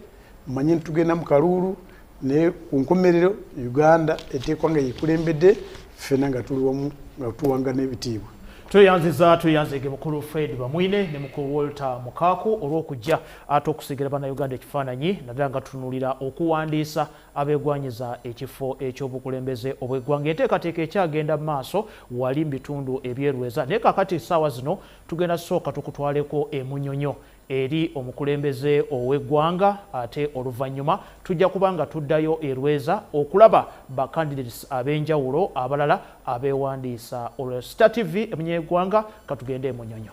[SPEAKER 6] manye nti tugenda mu kalulu naye ku nkomerero Uganda eteekwa nga yekulembedde, ffenna nga tuli wamu nga tuwanga n'ebitiibwa.
[SPEAKER 5] Tweyanzige mukulu Fred Bamwine ne mukulu Walter Mukaku olw'okujja ate okusigira bannayuganda ekifaananyi naddala nga tutunuulira okuwandiisa abeegwanyiza ekifo ekyobukulembeze obw'eggwanga. Enteekateeka ekyagenda mu maaso wali mu bitundu ebyerweza, naye kaakati essaawa zino tugenda sooka tukutwaleko emunyonyo eri omukulembeze ow'eggwanga, ate oluvannyuma tujja kubanga tuddayo erweza okulaba ba candidates ab'enjawulo abalala abeewandiisa. Olwo Star TV emunyeggwanga katugende emunyonyo.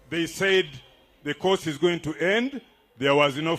[SPEAKER 8] They said the course is going to end. There was no